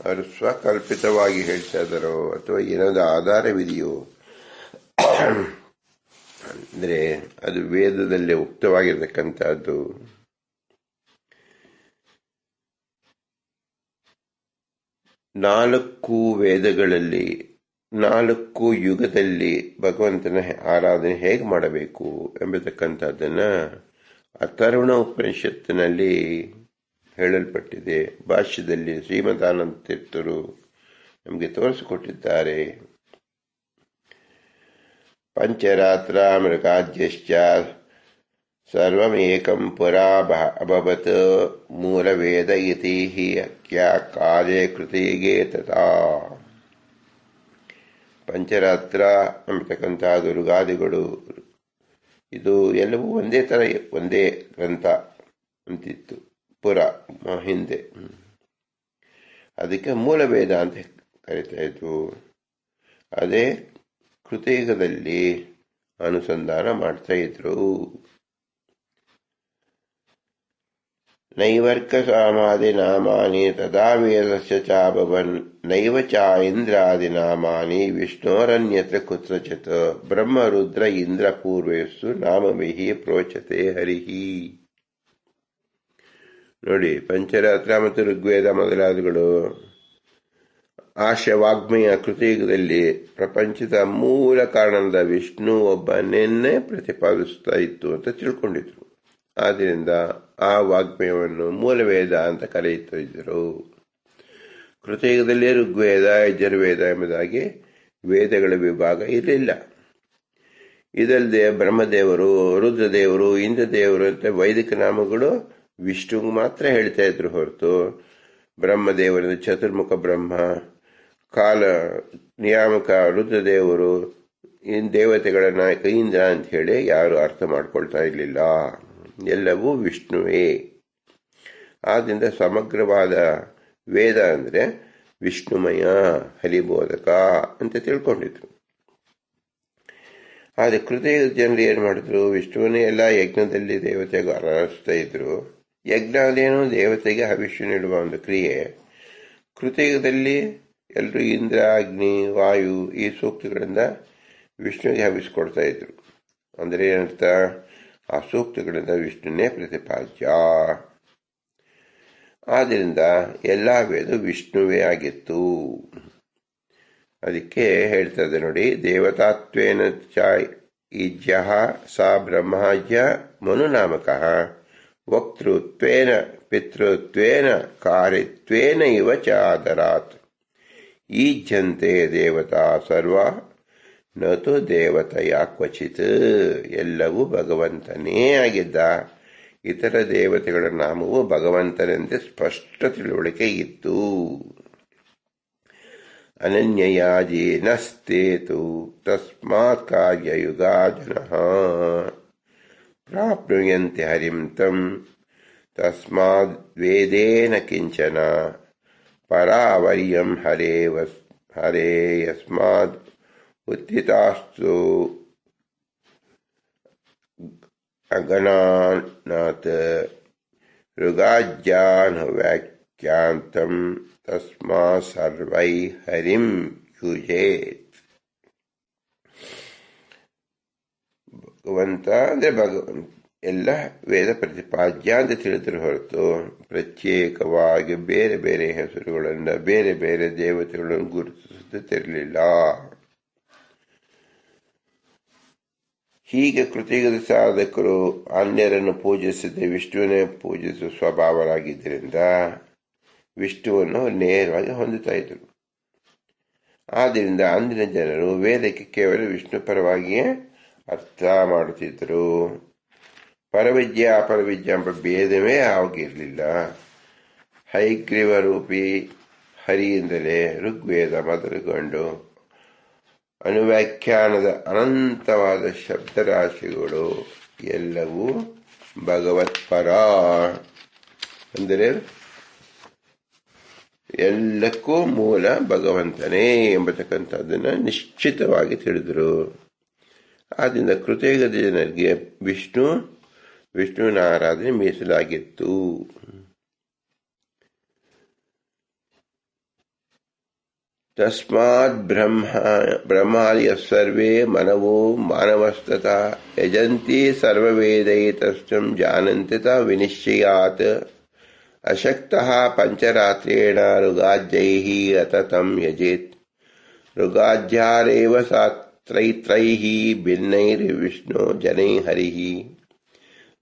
ಅವರು ಸ್ವಕಲ್ಪಿತವಾಗಿ ಹೇಳ್ತಾ ಇದ್ದಾರೋ ಅಥವಾ ಏನಾದ್ರು ಆಧಾರವಿದೆಯೋ ಅಂದ್ರೆ ಅದು ವೇದದಲ್ಲಿ ಉಕ್ತವಾಗಿರ್ತಕ್ಕಂಥದ್ದು. ನಾಲ್ಕು ವೇದಗಳಲ್ಲಿ 4 ಯುಗದಲ್ಲಿ ಭಗವಂತನ ಆರಾಧನೆ ಹೇಗೆ ಮಾಡಬೇಕು ಎಂಬತಕ್ಕಂಥದ್ದನ್ನ ಅಥರ್ವಣ ಉಪನಿಷತ್ತಿನಲ್ಲಿ ಹೇಳಲ್ಪಟ್ಟಿದೆ. ಭಾಷ್ಯದಲ್ಲಿ ಶ್ರೀಮದಾನಂದ ತೀರ್ಥರು ನಮಗೆ ತೋರಿಸಿಕೊಟ್ಟಿದ್ದಾರೆ. ಪಂಚರಾತ್ರ ಮೃಗಾದ್ಯಶ್ಚ ಸರ್ವಮೇಕಂ ಪುರಾ ಅಭವತ್ ಮೂಲವೇದ ಇತಿ ಹಿ ಅಖ್ಯಾ ಕಾಲೇ ಕೃತಿಗೆ ತಥಾ. ಪಂಚರಾತ್ರ ಎಂಬತಕ್ಕಂತಹ ದುರ್ಗಾದಿಗಳು ಇದು ಎಲ್ಲವೂ ಒಂದೇ ತರ, ಒಂದೇ ಗ್ರಂಥ ಅಂತಿತ್ತು ಪುರ ಹಿಂದೆ. ಅದಕ್ಕೆ ಮೂಲವೇದ ಅಂತ ಕರಿತಾ ಇದ್ರು. ಅದೇ ಕೃತಯುಗದಲ್ಲಿ ಅನುಸಂಧಾನ ಮಾಡ್ತಾ ಇದ್ರು. ನೈವರ್ಕ ಸಾಮಾದಿ ನಾಮಾನಿ ತದಾ ವೇದಸ್ಯ ಚಾಭವನ್ ನೈವ ಚ ಇಂದ್ರಾದಿ ನಾಮಾನಿ ವಿಷ್ಣೋರನ್ಯತ್ರ ಕುತ್ರಚಿತ್ ಬ್ರಹ್ಮ ರುದ್ರ ಇಂದ್ರ ಪೂರ್ವೇಸ್ಸು ನಾಮವಿಹಿ ಪ್ರೋಚತೆ ಹರಿಹಿ. ನೋಡಿ, ಪಂಚರಾತ್ರ ಮತ್ತು ಋಗ್ವೇದ ಮೊದಲಾದಗಳು ಆಶವಾಗ್ಮಯ ಕೃತಯುಗದಲ್ಲಿ ಪ್ರಪಂಚದ ಮೂಲ ಕಾರಣದ ವಿಷ್ಣು ಒಬ್ಬನನ್ನೇ ಪ್ರತಿಪಾದಿಸ್ತಾ ಇತ್ತು ಅಂತ ತಿಳ್ಕೊಂಡಿದ್ರು. ಆದ್ದರಿಂದ ಆ ವಾಗ್ಮಯವನ್ನು ಮೂಲವೇದ ಅಂತ ಕರೆಯುತ್ತಾ ಇದ್ದರು. ಕೃತಯುಗದಲ್ಲಿ ಋಗ್ವೇದ ಯಜುರ್ವೇದ ಎಂಬುದಾಗಿ ವೇದಗಳ ವಿಭಾಗ ಇರಲಿಲ್ಲ. ಇದಲ್ಲದೆ ಬ್ರಹ್ಮದೇವರು, ರುದ್ರದೇವರು, ಇಂದ್ರದೇವರು ಅಂತ ವೈದಿಕ ನಾಮಗಳು ವಿಷ್ಣುಗೆ ಮಾತ್ರ ಹೇಳ್ತಾ ಇದ್ರು ಹೊರತು ಬ್ರಹ್ಮದೇವರಿಂದ ಚತುರ್ಮುಖ ಬ್ರಹ್ಮ, ಕಾಲ ನಿಯಾಮಕ ರುದ್ರದೇವರು, ದೇವತೆಗಳ ನಾಯಕ ಇಂದ್ರ ಅಂತ ಹೇಳಿ ಯಾರು ಅರ್ಥ ಮಾಡ್ಕೊಳ್ತಾ ಇರಲಿಲ್ಲ. ಎಲ್ಲವೂ ವಿಷ್ಣುವೇ. ಆದ್ದರಿಂದ ಸಮಗ್ರವಾದ ವೇದ ಅಂದರೆ ವಿಷ್ಣುಮಯ, ಹರಿಬೋಧಕ ಅಂತ ತಿಳ್ಕೊಂಡಿದ್ರು. ಆದರೆ ಕೃತಯುಗದ ಜನರು ಏನು ಮಾಡಿದ್ರು? ವಿಷ್ಣುವನ್ನೇ ಎಲ್ಲ ಯಜ್ಞದಲ್ಲಿ ದೇವತೆಗೆ ಆರಾಧಿಸ್ತಾ ಇದ್ರು. ಯಜ್ಞ ಅದೇನು? ದೇವತೆಗೆ ಹವಿಷ್ಯ ನೀಡುವ ಒಂದು ಕ್ರಿಯೆ. ಕೃತಯುಗದಲ್ಲಿ ಎಲ್ಲರೂ ಇಂದ್ರ, ಅಗ್ನಿ, ವಾಯು ಈ ಸೂಕ್ತಗಳಿಂದ ವಿಷ್ಣುವಿಗೆ ಹವಿಸ್ಕೊಡ್ತಾ ಇದ್ರು. ಅಂದರೆ ಏನರ್ಥ? ಆ ಸೂಕ್ತಗಳಿಂದ ವಿಷ್ಣುನೇ ಪ್ರತಿಪಾದ್ಯ. ಆದ್ದರಿಂದ ಎಲ್ಲ ವೇದ ವಿಷ್ಣುವೇ ಆಗಿತ್ತು. ಅದಕ್ಕೆ ಹೇಳ್ತದೆ ನೋಡಿ, ದೇವತಾತ್ವೇನ ಚ ಈಜ್ಯ ಸಾ ಬ್ರಹ್ಮಾಜ್ಯ ಮನುನಾಮಕಃ ವಕ್ತೃತ್ವೇನ ಪಿತೃತ್ವೇನ ಕಾರ್ಯತ್ವೇನ ಇವ ಚ ಆದರಾತ್ ಈಜ್ಯಂತೆ ದೇವತಾ ಸರ್ವ ನತು ದೇವತೆಯ ಕ್ವಚಿತ್. ಎಲ್ಲವೂ ಭಗವಂತನೇ ಆಗಿದ್ದ. ಇತರ ದೇವತೆಗಳ ನಾಮವು ಭಗವಂತನೆಂದೇ ಸ್ಪಷ್ಟ ತಿಳುವಳಿಕೆ ಇತ್ತು. ಅನನ್ಯಯಾಜೀನಸ್ತೇತು ತಸ್ಮಾತ್ ಕಾರ್ಯಯುಗಾ ಜನಃ ಪ್ರಾಪ್ನುಯಂತೆ ಹರಿಂ ತಂ ತಸ್ಮಾದ್ ವೇದೇನ ಕಿಂಚನ ಪರಾವರ್ಯಂ ಹರೇ ಯಸ್ಮಾದ್ ಉತ್ಥಿತಾಸ್ತು ಅಗಣಾನಾತ್ ಋಗಾಜ್ಯಾನ್ ವ್ಯಾಖ್ಯಾಂತಂ ತಸ್ಮಾ ಸರ್ವೈ ಹರಿಂ ಯುಜೇತ್. ಭಗವಂತ ಅಂದ್ರೆ ಭಗವಂತ ಎಲ್ಲ ವೇದ ಪ್ರತಿಪಾದ್ಯ ಅಂತ ತಿಳಿದ್ರು ಹೊರತು ಪ್ರತ್ಯೇಕವಾಗಿ ಬೇರೆ ಬೇರೆ ಹೆಸರುಗಳಿಂದ ಬೇರೆ ಬೇರೆ ದೇವತೆಗಳನ್ನು ಗುರುತಿಸುತ್ತಿರಲಿಲ್ಲ. ಹೀಗೆ ಕೃತಯುಗದ ಸಾಧಕರು ಅನ್ಯರನ್ನು ಪೂಜಿಸದೆ ವಿಷ್ಣುವನ್ನೇ ಪೂಜಿಸುವ ಸ್ವಭಾವರಾಗಿದ್ದರಿಂದ ವಿಷ್ಣುವನ್ನು ನೇರವಾಗಿ ಹೊಂದುತ್ತಾ ಇದ್ರು. ಆದ್ದರಿಂದ ಅಂದಿನ ಜನರು ವೇದಕ್ಕೆ ಕೇವಲ ವಿಷ್ಣು ಪರವಾಗಿಯೇ ಅರ್ಥ ಮಾಡುತ್ತಿದ್ದರು. ಪರವಿದ್ಯೆ ಅಪರವಿದ್ಯೆ ಎಂಬ ಭೇದವೇ ಆಗಿರಲಿಲ್ಲ. ಹೈಗ್ರೀವ ರೂಪಿ ಹರಿಯಿಂದಲೇ ಋಗ್ವೇದ ಮೊದಲುಗೊಂಡು ಅನುವ್ಯಾಖ್ಯಾನದ ಅನಂತವಾದ ಶಬ್ದರಾಶಿಗಳು ಎಲ್ಲವೂ ಭಗವತ್ಪರ, ಅಂದರೆ ಎಲ್ಲಕ್ಕೂ ಮೂಲ ಭಗವಂತನೇ ಎಂಬತಕ್ಕಂಥದ್ದನ್ನು ನಿಶ್ಚಿತವಾಗಿ ತಿಳಿದರು. ಆದ್ದರಿಂದ ಕೃತಯುಗದ ಜನರಿಗೆ ವಿಷ್ಣುವಿನ ಆರಾಧನೆ ಮೀಸಲಾಗಿತ್ತು. ತಸ್ಮಾತ್ ಬ್ರಹ್ಮಾದಿಯ ಸರ್ವೇ ಮನವೋ ಮಾನವಸ್ತತಾ ಯಜಂತಿ ಸರ್ವವೇದೈತಸ್ತ್ವಂ ಜಾನಂತಿ ವಿನಿಶ್ಚಯಾತ್ ಅಶಕ್ತಃ ಪಂಚರಾತ್ರೇಣ ಋಗಾಜ್ಯೈಃ ಅತತಂ ಯಜೇತ್ ಋಗಾಧ್ಯಾರೇವ ಸಾತ್ರೈತ್ರೈಃ ಭಿನ್ನೈರ್ವಿಷ್ಣು ಜನೈಃ ಹರಿಃ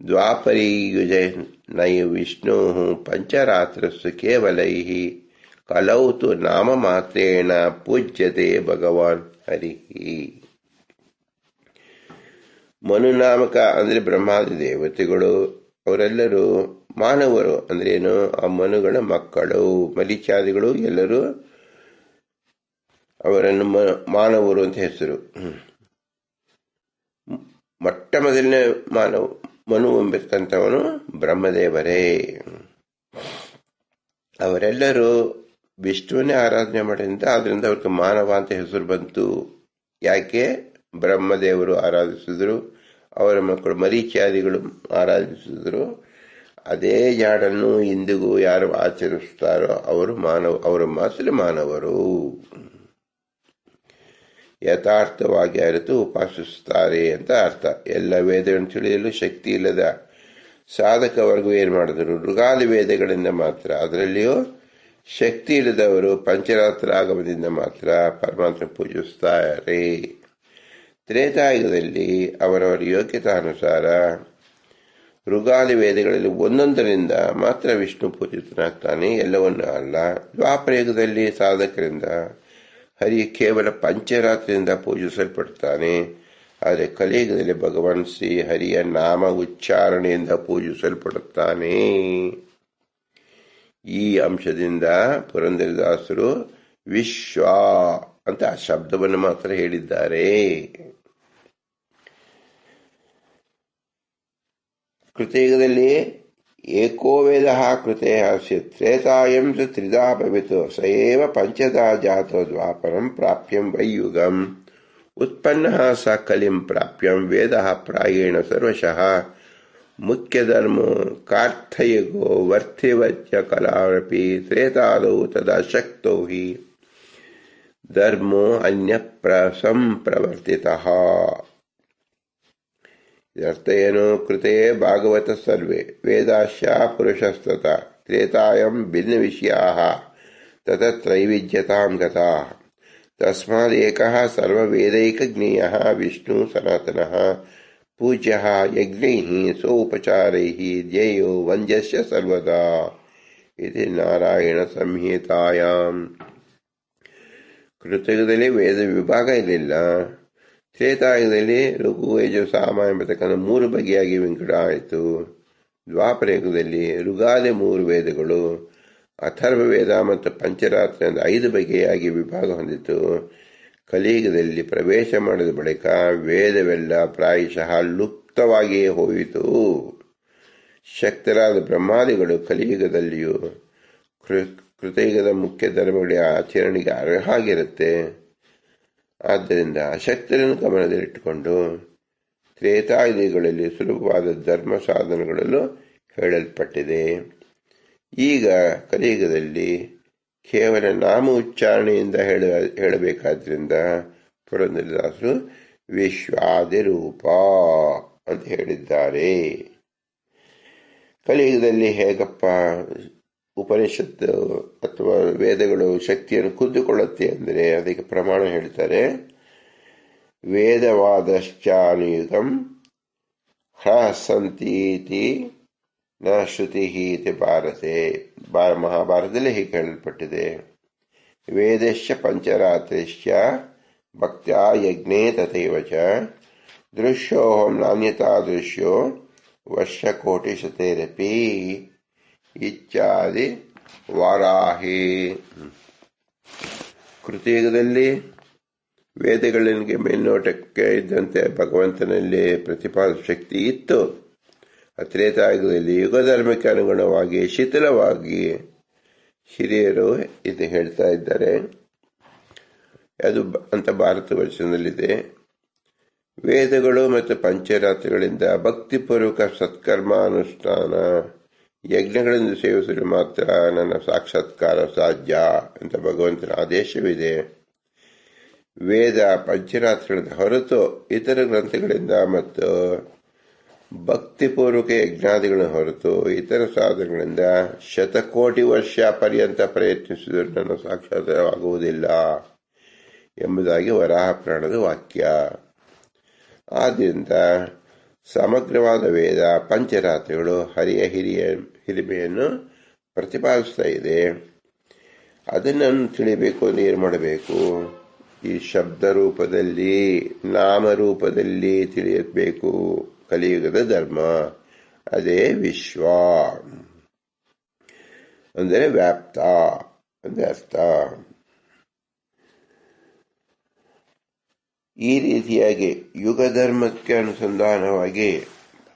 ದ್ವಾಪರೀಯುಜನೈ ವಿಷ್ಣು ಪಂಚರಾತ್ರಸ್ಸು ಕೇವಲೈಃ ಕಲೌ ತು ನಾಮ ಮಾತ್ರೇಣ ಪೂಜ್ಯತೆ ಭಗವಾನ್ ಹರಿಃ. ಮನುನಾಮಕ ಅಂದ್ರೆ ಬ್ರಹ್ಮಾದಿ ದೇವತೆಗಳು ಅವರೆಲ್ಲರೂ ಮಾನವರು ಅಂದ್ರೇನು, ಆ ಮನುಗಳ ಮಕ್ಕಳು ಮರೀಚಾದಿಗಳು ಎಲ್ಲರೂ ಅವರನ್ನು ಮಾನವರು ಅಂತ ಹೆಸರು. ಮೊಟ್ಟ ಮೊದಲನೇ ಮನು ಎಂಬತಕ್ಕಂಥವನು ಬ್ರಹ್ಮದೇವರೇ. ಅವರೆಲ್ಲರೂ ವಿಷ್ಣುವನ್ನೇ ಆರಾಧನೆ ಮಾಡಿದಂತ ಆದ್ರಿಂದ ಅವ್ರಿಗೆ ಮಾನವ ಅಂತ ಹೆಸರು ಬಂತು. ಯಾಕೆ? ಬ್ರಹ್ಮದೇವರು ಆರಾಧಿಸಿದ್ರು, ಅವರ ಮಕ್ಕಳು ಮರೀಚಾದಿಗಳು ಆರಾಧಿಸಿದ್ರು. ಅದೇ ಜಾಡನ್ನು ಇಂದಿಗೂ ಯಾರು ಆಚರಿಸ್ತಾರೋ ಅವರು ಅವರ ಮಾತ್ರ ಮಾನವರು. ಯಥಾರ್ಥವಾಗಿ ಅರಿತು ಉಪಾಸಿಸುತ್ತಾರೆ ಅಂತ ಅರ್ಥ. ಎಲ್ಲ ವೇದಗಳನ್ನು ತಿಳಿಯಲು ಶಕ್ತಿ ಇಲ್ಲದ ಸಾಧಕ ವರ್ಗ ಏನ್ ಮಾಡಿದ್ರು? ಋಗಾದಿ ವೇದಗಳಿಂದ ಮಾತ್ರ, ಅದರಲ್ಲಿಯೂ ಶಕ್ತಿ ಇಲ್ಲದವರು ಪಂಚರಾತ್ರ ಆಗಮದಿಂದ ಮಾತ್ರ ಪರಮಾತ್ಮ ಪೂಜಿಸುತ್ತಾರೆ. ತ್ರೇತಾಯುಗದಲ್ಲಿ ಅವರವರ ಯೋಗ್ಯತಾನುಸಾರ ಋಗಾದಿ ವೇದಗಳಲ್ಲಿ ಒಂದೊಂದರಿಂದ ಮಾತ್ರ ವಿಷ್ಣು ಪೂಜಿತನಾಗ್ತಾನೆ, ಎಲ್ಲವನ್ನೂ ಅಲ್ಲ. ದ್ವಾಪರಯುಗದಲ್ಲಿ ಸಾಧಕರಿಂದ ಹರಿ ಕೇವಲ ಪಂಚರಾತ್ರಿಯಿಂದ ಪೂಜಿಸಲ್ಪಡ್ತಾನೆ. ಆದರೆ ಕಲಿಯುಗದಲ್ಲಿ ಭಗವಾನ್ ಶ್ರೀ ಹರಿಯ ನಾಮ ಉಚ್ಚಾರಣೆಯಿಂದ ಪೂಜಿಸಲ್ಪಡುತ್ತಾನೆ. ಈ ಅಂಶದಿಂದ ಪುರಂದರದಾಸರು ವಿಶ್ವ ಅಂತ ಆ ಶಬ್ದವನ್ನು ಮಾತ್ರ ಹೇಳಿದ್ದಾರೆ. ಕೃತಯುಗದಲ್ಲಿ ಏಕೋ ವೇದ ಕೃತೆ ಆಸೀತ್ ತ್ರೇತಾಯಂ ತ್ರಿಧಾ ಭವಿತು ಸ ಏವ ಪಂಚಧಾ ಜಾತೋ ದ್ವಾಪರಂ ಪ್ರಾಪ್ಯಂ ವೈಯುಗಂ ಉತ್ಪನ್ನ ಸ ಕಲಿಂ ಪ್ರಾಪ್ಯಂ ವೇದ ಪ್ರಾಯೇಣ ಸರ್ವಶಃ ಮುಖ್ಯಧರ್ಮೋ ಕಾರ್ಥಯುಗೋ ವರ್ತಿವಚ್ಯ ಕಲಾರಪಿ ತ್ರೇತಾದೌ ತದಾ ಶಕ್ತೋ ಹಿ ಧರ್ಮೋ ಅನ್ಯ ಸಂಪ್ರವರ್ತಿತಃ. ಇದರ್ಥ ಏನು? ಕೃತೆ ಭಾಗವತ ಸರ್ವೇ ವೇದಾಶ್ಯ ಪುರುಷಸ್ತತ ತ್ರೇತಾಯಂ ಭಿನ್ನ ವಿಷಯಾಃ ತತ ತ್ರೈವಿಧ್ಯತಾಂ ಗತಾಃ ತಸ್ಮಾದೇಕಃ ಸರ್ವವೇದೈಕಜ್ಞೇಯಃ ವಿಷ್ಣು ಸನಾತನಃ ಪೂಜ್ಯಃ ಯಜ್ಞೈಃ ಸೋಪಚಾರೈಃ ಧ್ಯೇಯೋ ವಂದ್ಯಸ್ಯ ಸರ್ವದಾ ಇತಿ ನಾರಾಯಣ ಸಂಹಿತಾಯಾಂ. ಕೃತಯುಗದಲ್ಲಿ ವೇದ ವಿಭಾಗ ಇರಲಿಲ್ಲ. ತ್ರೇತಾಯುಗದಲ್ಲಿ ಋಗು ಯಜು ಸಾಮ ಎಂಬತಕ್ಕಂಥ 3 ಬಗೆಯಾಗಿ ವಿಂಗಡ ಆಯಿತು. ದ್ವಾಪರಯುಗದಲ್ಲಿ ಋಗಾದಿ 3 ವೇದಗಳು, ಅಥರ್ವ ವೇದ ಮತ್ತು ಪಂಚರಾತ್ರ 5 ಬಗೆಯಾಗಿ ವಿಭಾಗ ಹೊಂದಿತು. ಕಲಿಯುಗದಲ್ಲಿ ಪ್ರವೇಶ ಮಾಡಿದ ಬಳಿಕ ವೇದವೆಲ್ಲ ಪ್ರಾಯಶಃ ಲುಪ್ತವಾಗಿಯೇ ಹೋಯಿತು. ಶಕ್ತರಾದ ಬ್ರಹ್ಮಾದಿಗಳು ಕಲಿಯುಗದಲ್ಲಿಯೂ ಕೃತಯುಗದ ಮುಖ್ಯ ಧರ್ಮಗಳ ಆಚರಣೆಗೆ ಅರ್ಹಾಗಿರುತ್ತೆ. ಆದ್ದರಿಂದ ಅಶಕ್ತರನ್ನು ಗಮನದಲ್ಲಿಟ್ಟುಕೊಂಡು ತ್ರೇತಾಯುಗಗಳಲ್ಲಿ ಸುಲಭವಾದ ಧರ್ಮ ಸಾಧನಗಳಲ್ಲೂ ಹೇಳಲ್ಪಟ್ಟಿದೆ. ಈಗ ಕಲಿಯುಗದಲ್ಲಿ ಕೇವಲ ನಾಮ ಉಚ್ಚಾರಣೆಯಿಂದ ಹೇಳಬೇಕಾದ್ರಿಂದ ಪುರಂದರದಾಸರು ವಿಶ್ವಾದಿರೂಪ ಅಂತ ಹೇಳಿದ್ದಾರೆ. ಕಲಿಯುಗದಲ್ಲಿ ಹೇಗಪ್ಪ ಉಪನಿಷತ್ತು ಅಥವಾ ವೇದಗಳು ಶಕ್ತಿಯನ್ನು ಕುದ್ದುಕೊಳ್ಳುತ್ತೆ ಅಂದರೆ ಅದಕ್ಕೆ ಪ್ರಮಾಣ ಹೇಳ್ತಾರೆ. ವೇದವಾದಶ್ಚಾನುಯುಗಂ ಹ್ರಸಂತೀತಿ ನ ಶ್ರುತಿ ಇತಿ ಭಾರತೆ. ಮಹಾಭಾರತದಲ್ಲಿ ಹೀಗೆ ಹೇಳಲ್ಪಟ್ಟಿದೆ. ವೇದಶ್ಚ ಪಂಚರಾತ್ರಶ್ಚ ಭಕ್ತ್ಯಾ ಯಜ್ಞೇ ತಥೈವ ಚ ದೃಶ್ಯೋಹಂ ನಾನ್ಯತಾ ದೃಶ್ಯೋ ವರ್ಷಕೋಟಿಶತೈರಪಿ ಇತ್ಯಾದಿ ವಾರಾಹಿ. ಕೃತಯುಗದಲ್ಲಿ ವೇದಗಳಿಗೆ ಮೇಲ್ನೋಟಕ್ಕೆ ಇದ್ದಂತೆ ಭಗವಂತನಲ್ಲಿ ಪ್ರತಿಪಾದ ಶಕ್ತಿ ಇತ್ತು. ತ್ರೇತಾಯುಗದಲ್ಲಿ ಯುಗಧರ್ಮಕ್ಕೆ ಅನುಗುಣವಾಗಿ ಶಿಥಿಲವಾಗಿ ಹಿರಿಯರು ಇದು ಹೇಳ್ತಾ ಇದ್ದಾರೆ. ಅದು ಅಂತ ಭಾರತ ವರ್ಷದಲ್ಲಿದೆ. ವೇದಗಳು ಮತ್ತು ಪಂಚರಾತ್ರಗಳಿಂದ ಭಕ್ತಿಪೂರ್ವಕ ಸತ್ಕರ್ಮಾನುಷ್ಠಾನ ಯಜ್ಞಗಳಿಂದ ಸೇವಿಸಲು ಮಾತ್ರ ನನ್ನ ಸಾಕ್ಷಾತ್ಕಾರ ಸಾಧ್ಯ ಅಂತ ಭಗವಂತನ ಆದೇಶವಿದೆ. ವೇದ ಪಂಚರಾತ್ರಗಳಿಂದ ಹೊರತು ಇತರ ಗ್ರಂಥಗಳಿಂದ ಮತ್ತು ಭಕ್ತಿಪೂರ್ವಕ ಯಜ್ಞಾದಿಗಳನ್ನು ಹೊರತು ಇತರ ಸಾಧನಗಳಿಂದ ಶತಕೋಟಿ ವರ್ಷ ಪರ್ಯಂತ ಪ್ರಯತ್ನಿಸಿದರೂ ನನ್ನ ಸಾಕ್ಷಾತ್ಕಾರವಾಗುವುದಿಲ್ಲ. ಎಂಬುದಾಗಿ ವರಾಹ ಪುರಾಣದ ವಾಕ್ಯ. ಆದ್ದರಿಂದ ಸಮಗ್ರವಾದ ವೇದ ಪಂಚರಾತ್ರಗಳು ಹರಿಯ ಹಿರಿಮೆಯನ್ನು ಪ್ರತಿಪಾದಿಸ್ತಾ ಇದೆ. ಅದನ್ನು ತಿಳಿಬೇಕು ಅಂದ್ರೆ ಏನು ಮಾಡಬೇಕು? ಈ ಶಬ್ದ ರೂಪದಲ್ಲಿ ನಾಮರೂಪದಲ್ಲಿ ತಿಳಿಯಬೇಕು ಕಲಿಯುಗದ ಧರ್ಮ. ಅದೇ ವಿಶ್ವ ಅಂದರೆ ವ್ಯಾಪ್ತ ಅಂದ್ರೆ ಅರ್ಥ. ಈ ರೀತಿಯಾಗಿ ಯುಗ ಧರ್ಮಕ್ಕೆ ಅನುಸಂಧಾನವಾಗಿ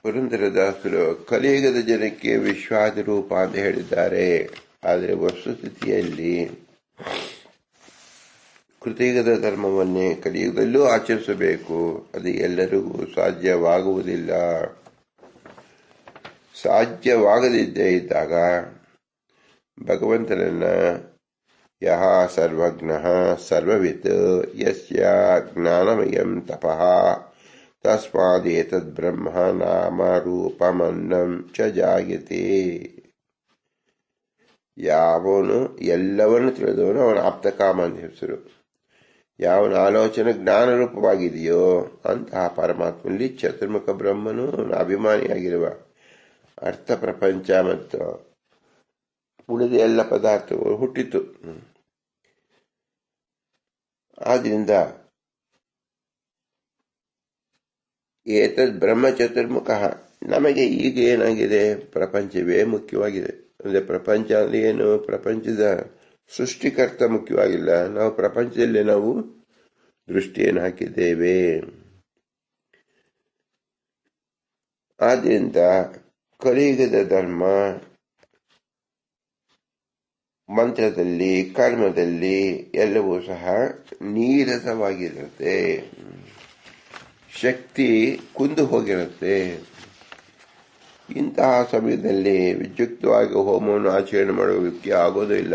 ಪುರಂದರದಾಸರು ಕಲಿಯುಗದ ಜನಕ್ಕೆ ವಿಶ್ವಾದಿ ರೂಪ ಅಂತ ಹೇಳಿದ್ದಾರೆ. ಆದರೆ ವಸ್ತುಸ್ಥಿತಿಯಲ್ಲಿ ಕೃತಯುಗದ ಧರ್ಮವನ್ನೇ ಕಲಿಯುಗದಲ್ಲೂ ಆಚರಿಸಬೇಕು. ಅದು ಎಲ್ಲರಿಗೂ ಸಾಧ್ಯವಾಗುವುದಿಲ್ಲ. ಸಾಧ್ಯವಾಗದಿದ್ದೇ ಇದ್ದಾಗ ಭಗವಂತನನ್ನ ಯಹ ಸರ್ವಜ್ಞಃ ಸರ್ವವಿತ್ ಯಸ್ಯ ಜ್ಞಾನಮಯಂ ತಪಃ ತಸ್ಮಾದೇತದ್ ಬ್ರಹ್ಮ ನಾಮ ರೂಪಮನ್ನಂ ಚ ಜಾಯತೆ. ಯಾವನು ಎಲ್ಲವನ್ನು ತಿಳಿದವನು ಅವನ ಆಪ್ತಕಾಮ ಅಂತ ಹೆಸರು. ಯಾವನ ಆಲೋಚನೆ ಜ್ಞಾನ ರೂಪವಾಗಿದೆಯೋ ಅಂತಹ ಪರಮಾತ್ಮನಲ್ಲಿ ಚತುರ್ಮುಖ ಬ್ರಹ್ಮನು ಅಭಿಮಾನಿಯಾಗಿರುವ ಅರ್ಥ ಪ್ರಪಂಚ ಮತ್ತು ಉಳಿದ ಎಲ್ಲ ಪದಾರ್ಥಗಳು ಹುಟ್ಟಿತು. ಆದ್ರಿಂದ ಏತದ್ ಬ್ರಹ್ಮ ಚತುರ್ಮುಖ. ನಮಗೆ ಈಗ ಏನಾಗಿದೆ? ಪ್ರಪಂಚವೇ ಮುಖ್ಯವಾಗಿದೆ. ಅಂದ್ರೆ ಪ್ರಪಂಚ ಅಂದ್ರೆ ಏನು? ಪ್ರಪಂಚದ ಸೃಷ್ಟಿಕರ್ತ ಮುಖ್ಯವಾಗಿಲ್ಲ. ನಾವು ಪ್ರಪಂಚದಲ್ಲಿ ನಾವು ದೃಷ್ಟಿಯನ್ನು ಹಾಕಿದ್ದೇವೆ. ಆದ್ರಿಂದ ಕಲಿಯುಗದ ಧರ್ಮ ಮಂತ್ರದಲ್ಲಿ ಕರ್ಮದಲ್ಲಿ ಎಲ್ಲವೂ ಸಹ ನೀರಸವಾಗಿರುತ್ತೆ. ಶಕ್ತಿ ಕುಂದು ಹೋಗಿರುತ್ತೆ. ಇಂತಹ ಸಮಯದಲ್ಲಿ ವಿದ್ಯುಕ್ತವಾಗಿ ಹೋಮವನ್ನು ಆಚರಣೆ ಮಾಡೋದಕ್ಕೆ ಆಗೋದಿಲ್ಲ.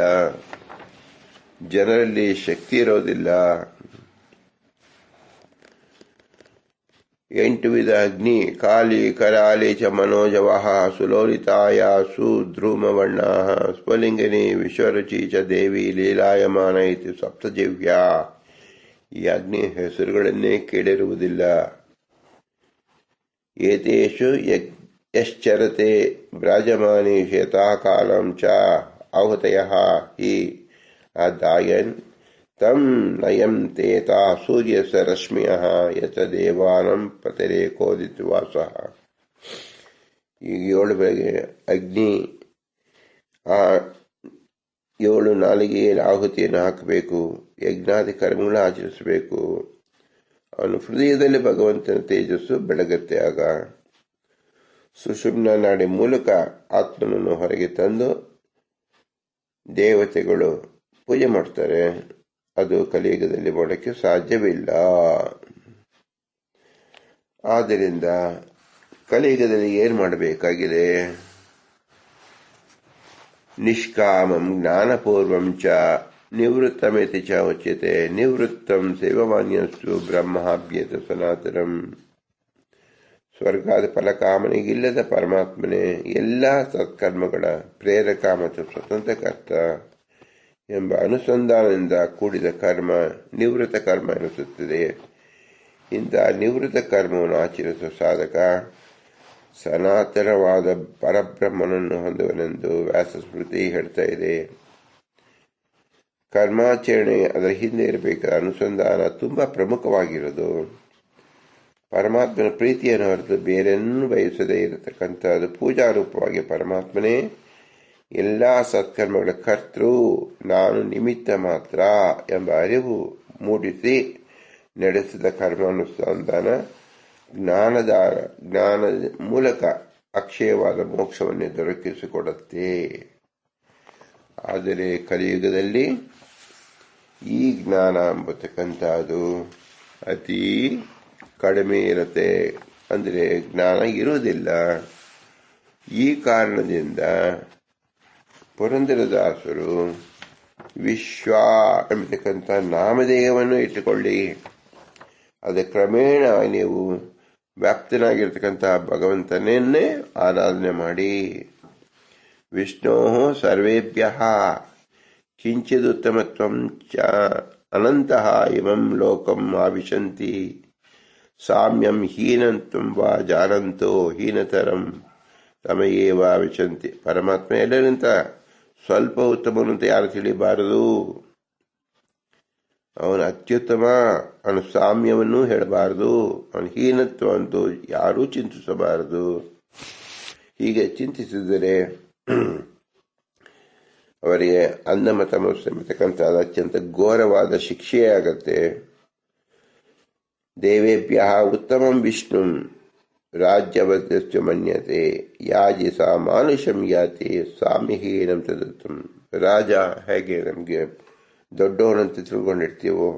ಜನರಲ್ಲಿ ಶಕ್ತಿ ಇರೋದಿಲ್ಲ. 8 ವಿಧ ಅಗ್ನಿ ಕಾಲಿ ಕರಾಲಿ ಚ ಮನೋಜವಃ ಸುಲೋಲಿತಾಯ ಸುಧ್ರುಮವರ್ಣ ಸ್ಫುಲಿಂಗಿನಿ ವಿಶ್ವರುಚಿ ಚ ದೇವಿ ಲೀಲಾಯಮಾನ ಇತಿ ಸಪ್ತಜಿವ್ಯ. ಈ ಅಗ್ನಿ ಹೆಸರುಗಳನ್ನೇ ಕೇಳಿರುವುದಿಲ್ಲ. ಏತೇಷು ಯಶ್ಚರತೆ ಬ್ರಾಜಮಾನಿ ಶೇತಾಕಾಲಂ ಚ ಆಹುತಯಃ ಹಿ ಅದಾಯನ್ ತಂ ನಯಂ ತೇತಾ ಸೂರ್ಯಸ ರಶ್ಮಿಯಃ ಯತ ದೇವಾನಂ ಪತರೇಕೋದಿತ್ವಾಸಃ. ಈಗ 7 ಬೆಳಗ್ಗೆ ಅಗ್ನಿ ಆ 7 ನಾಲಿಗೆಯಲ್ಲಿ ಆಹುತಿಯನ್ನು ಹಾಕಬೇಕು. ಯಜ್ಞಾದಿ ಕರ್ಮಗಳನ್ನು ಆಚರಿಸಬೇಕು. ಅವನು ಹೃದಯದಲ್ಲಿ ಭಗವಂತನ ತೇಜಸ್ಸು ಬೆಳಗತ್ತೆ. ಆಗ ಸುಷುಮ್ನ ನಾಡಿ ಮೂಲಕ ಆತ್ಮನನ್ನು ಹೊರಗೆ ತಂದು ದೇವತೆಗಳು ಪೂಜೆ ಮಾಡ್ತಾರೆ. ಅದು ಕಲಿಯುಗದಲ್ಲಿ ಮಾಡೋಕ್ಕೆ ಸಾಧ್ಯವಿಲ್ಲ. ಆದ್ದರಿಂದ ಕಲಿಯುಗದಲ್ಲಿ ಏನು ಮಾಡಬೇಕಾಗಿದೆ? ನಿಷ್ಕಾಮಂ ಜ್ಞಾನಪೂರ್ವಂ ಚ ನಿವೃತ್ತಮಿತಿ ಚ ಉಚ್ಯತೆ. ನಿವೃತ್ತಂ ಸೇವಮಾನ್ಯಸ್ತು ಬ್ರಹ್ಮಾಭ್ಯತ ಸನಾತನಂ. ಸ್ವರ್ಗಾದ ಫಲಕಾಮನೆಗಿಲ್ಲದ ಪರಮಾತ್ಮನೇ ಎಲ್ಲ ಸತ್ಕರ್ಮಗಳ ಪ್ರೇರಕ ಮತ್ತು ಸ್ವತಂತ್ರಕರ್ತ ಎಂಬ ಅನುಸಂಧಾನದಿಂದ ಕೂಡಿದ ಕರ್ಮ ನಿವೃತ್ತ ಕರ್ಮ ಎನಿಸುತ್ತದೆ. ಇಂತಹ ನಿವೃತ್ತ ಕರ್ಮವನ್ನು ಆಚರಿಸುವ ಸಾಧಕ ಸನಾತನವಾದ ಪರಬ್ರಹ್ಮನನ್ನು ಹೊಂದುವನೆಂದು ವ್ಯಾಸಸ್ಮೃತಿ ಹೇಳ್ತಾ ಇದೆ. ಕರ್ಮಾಚರಣೆ ಅದರ ಹಿಂದೆ ಇರಬೇಕಾದ ಅನುಸಂಧಾನ ತುಂಬಾ ಪ್ರಮುಖವಾಗಿರೋದು. ಪರಮಾತ್ಮನ ಪ್ರೀತಿಯನ್ನು ಹೊರತು ಬೇರೆನ್ನೂ ಬಯಸದೇ ಇರತಕ್ಕಂಥದ್ದು ಪೂಜಾರೂಪವಾಗಿ ಪರಮಾತ್ಮನೇ ಎಲ್ಲ ಸತ್ಕರ್ಮಗಳ ಕರ್ತೃ, ನಾನು ನಿಮಿತ್ತ ಮಾತ್ರ ಎಂಬ ಅರಿವು ಮೂಡಿಸಿ ನಡೆಸಿದ ಕರ್ಮಾನುಸಂಧಾನ ಜ್ಞಾನದ ಮೂಲಕ ಅಕ್ಷಯವಾದ ಮೋಕ್ಷವನ್ನೇ ದೊರಕಿಸಿಕೊಡುತ್ತೆ. ಆದರೆ ಕಲಿಯುಗದಲ್ಲಿ ಈ ಜ್ಞಾನ ಎಂಬತಕ್ಕಂಥದ್ದು ಅತಿ ಕಡಿಮೆ ಇರುತ್ತೆ. ಅಂದರೆ ಜ್ಞಾನ ಇರುವುದಿಲ್ಲ. ಈ ಕಾರಣದಿಂದ ಪುರಂದರದಾಸರು ವಿಶ್ವ ಎಂಬತಕ್ಕಂಥ ನಾಮಧೇಯವನ್ನು ಇಟ್ಟುಕೊಳ್ಳಿ. ಅದೇ ಕ್ರಮೇಣ ನೀವು ವ್ಯಾಪ್ತನಾಗಿರ್ತಕ್ಕಂತಹ ಭಗವಂತನನ್ನೇ ಆರಾಧನೆ ಮಾಡಿ. ವಿಷ್ಣೋ ಸರ್ವೇಭ್ಯ ಕಿಂಚಿದುತ್ತಮತ್ವಂ ಚ ಅನಂತಹ ಇಮಂ ಲೋಕಂ ಆವಿಶಂತಿ ಸಾಮ್ಯಂ ಹೀನಂತ್ವಂ ವಾ ಜಾನಂತೋ ಹೀನತರಂ ತಮಯೇವ ಆವಿಶಂತಿ. ಪರಮಾತ್ಮ ಎಲ್ಲರಿಂತ ಸ್ವಲ್ಪ ಉತ್ತಮನು ಅಂತ ಯಾರು ತಿಳಿಬಾರದು. ಅವನ ಅತ್ಯುತ್ತಮ, ಅವನ ಸಾಮ್ಯವನ್ನು ಹೇಳಬಾರದು, ಅವನ ಹೀನತ್ವ ಅಂತೂ ಯಾರೂ ಚಿಂತಿಸಬಾರದು. ಹೀಗೆ ಚಿಂತಿಸಿದರೆ ಅವರಿಗೆ ಅನ್ನಮತಮಸ್ಸು ಎಂಬತಕ್ಕಂಥದ್ದು ಅತ್ಯಂತ ಘೋರವಾದ ಶಿಕ್ಷೆಯೇ ಆಗತ್ತೆ. ದೇವೇಭ್ಯ ಉತ್ತಮಂ ವಿಷ್ಣು ರಾಜ್ಯವದ್ಯಸ್ಯ ಮನ್ಯತೆ ಯಾಜಿ ಸಾ ಮಾನುಷಂ ಯಾತಿ ಸಾಮ್ಯಹೀನಂ ತದತ್ತಂ. ರಾಜ ಹೇಗೆ ನಮಗೆ ದೊಡ್ಡವನಂತ ತಿಳ್ಕೊಂಡಿರ್ತೀವೋ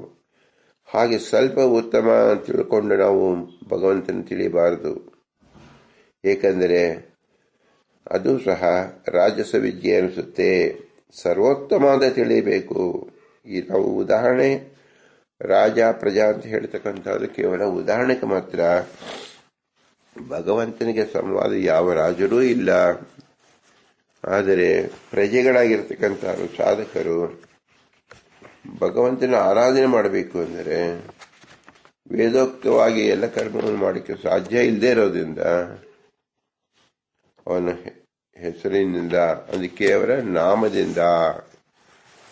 ಹಾಗೆ ಸ್ವಲ್ಪ ಉತ್ತಮ ತಿಳ್ಕೊಂಡು ನಾವು ಭಗವಂತನ ತಿಳಿಬಾರದು. ಏಕೆಂದರೆ ಅದು ಸಹ ರಾಜಸ ವಿದ್ಯೆ ಅನಿಸುತ್ತೆ. ಸರ್ವೋತ್ತಮವಾದ ತಿಳಿಯಬೇಕು. ಈ ನಾವು ಉದಾಹರಣೆ ರಾಜ ಪ್ರಜಾ ಅಂತ ಹೇಳ್ತಕ್ಕಂಥದ್ದು ಕೇವಲ ಉದಾಹರಣೆಗೆ ಮಾತ್ರ. ಭಗವಂತನಿಗೆ ಸಮವಾದ ಯಾವ ರಾಜರೂ ಇಲ್ಲ. ಆದರೆ ಪ್ರಜೆಗಳಾಗಿರ್ತಕ್ಕಂಥ ಸಾಧಕರು ಭಗವಂತನ ಆರಾಧನೆ ಮಾಡಬೇಕು ಅಂದರೆ ವೇದೋಕ್ತವಾಗಿ ಎಲ್ಲ ಕರ್ಮವನ್ನು ಮಾಡಲಿಕ್ಕೆ ಸಾಧ್ಯ ಇಲ್ಲದೆ ಇರೋದ್ರಿಂದ ಅವನ ಹೆಸರಿನಿಂದ, ಅದಕ್ಕೆ ಅವರ ನಾಮದಿಂದ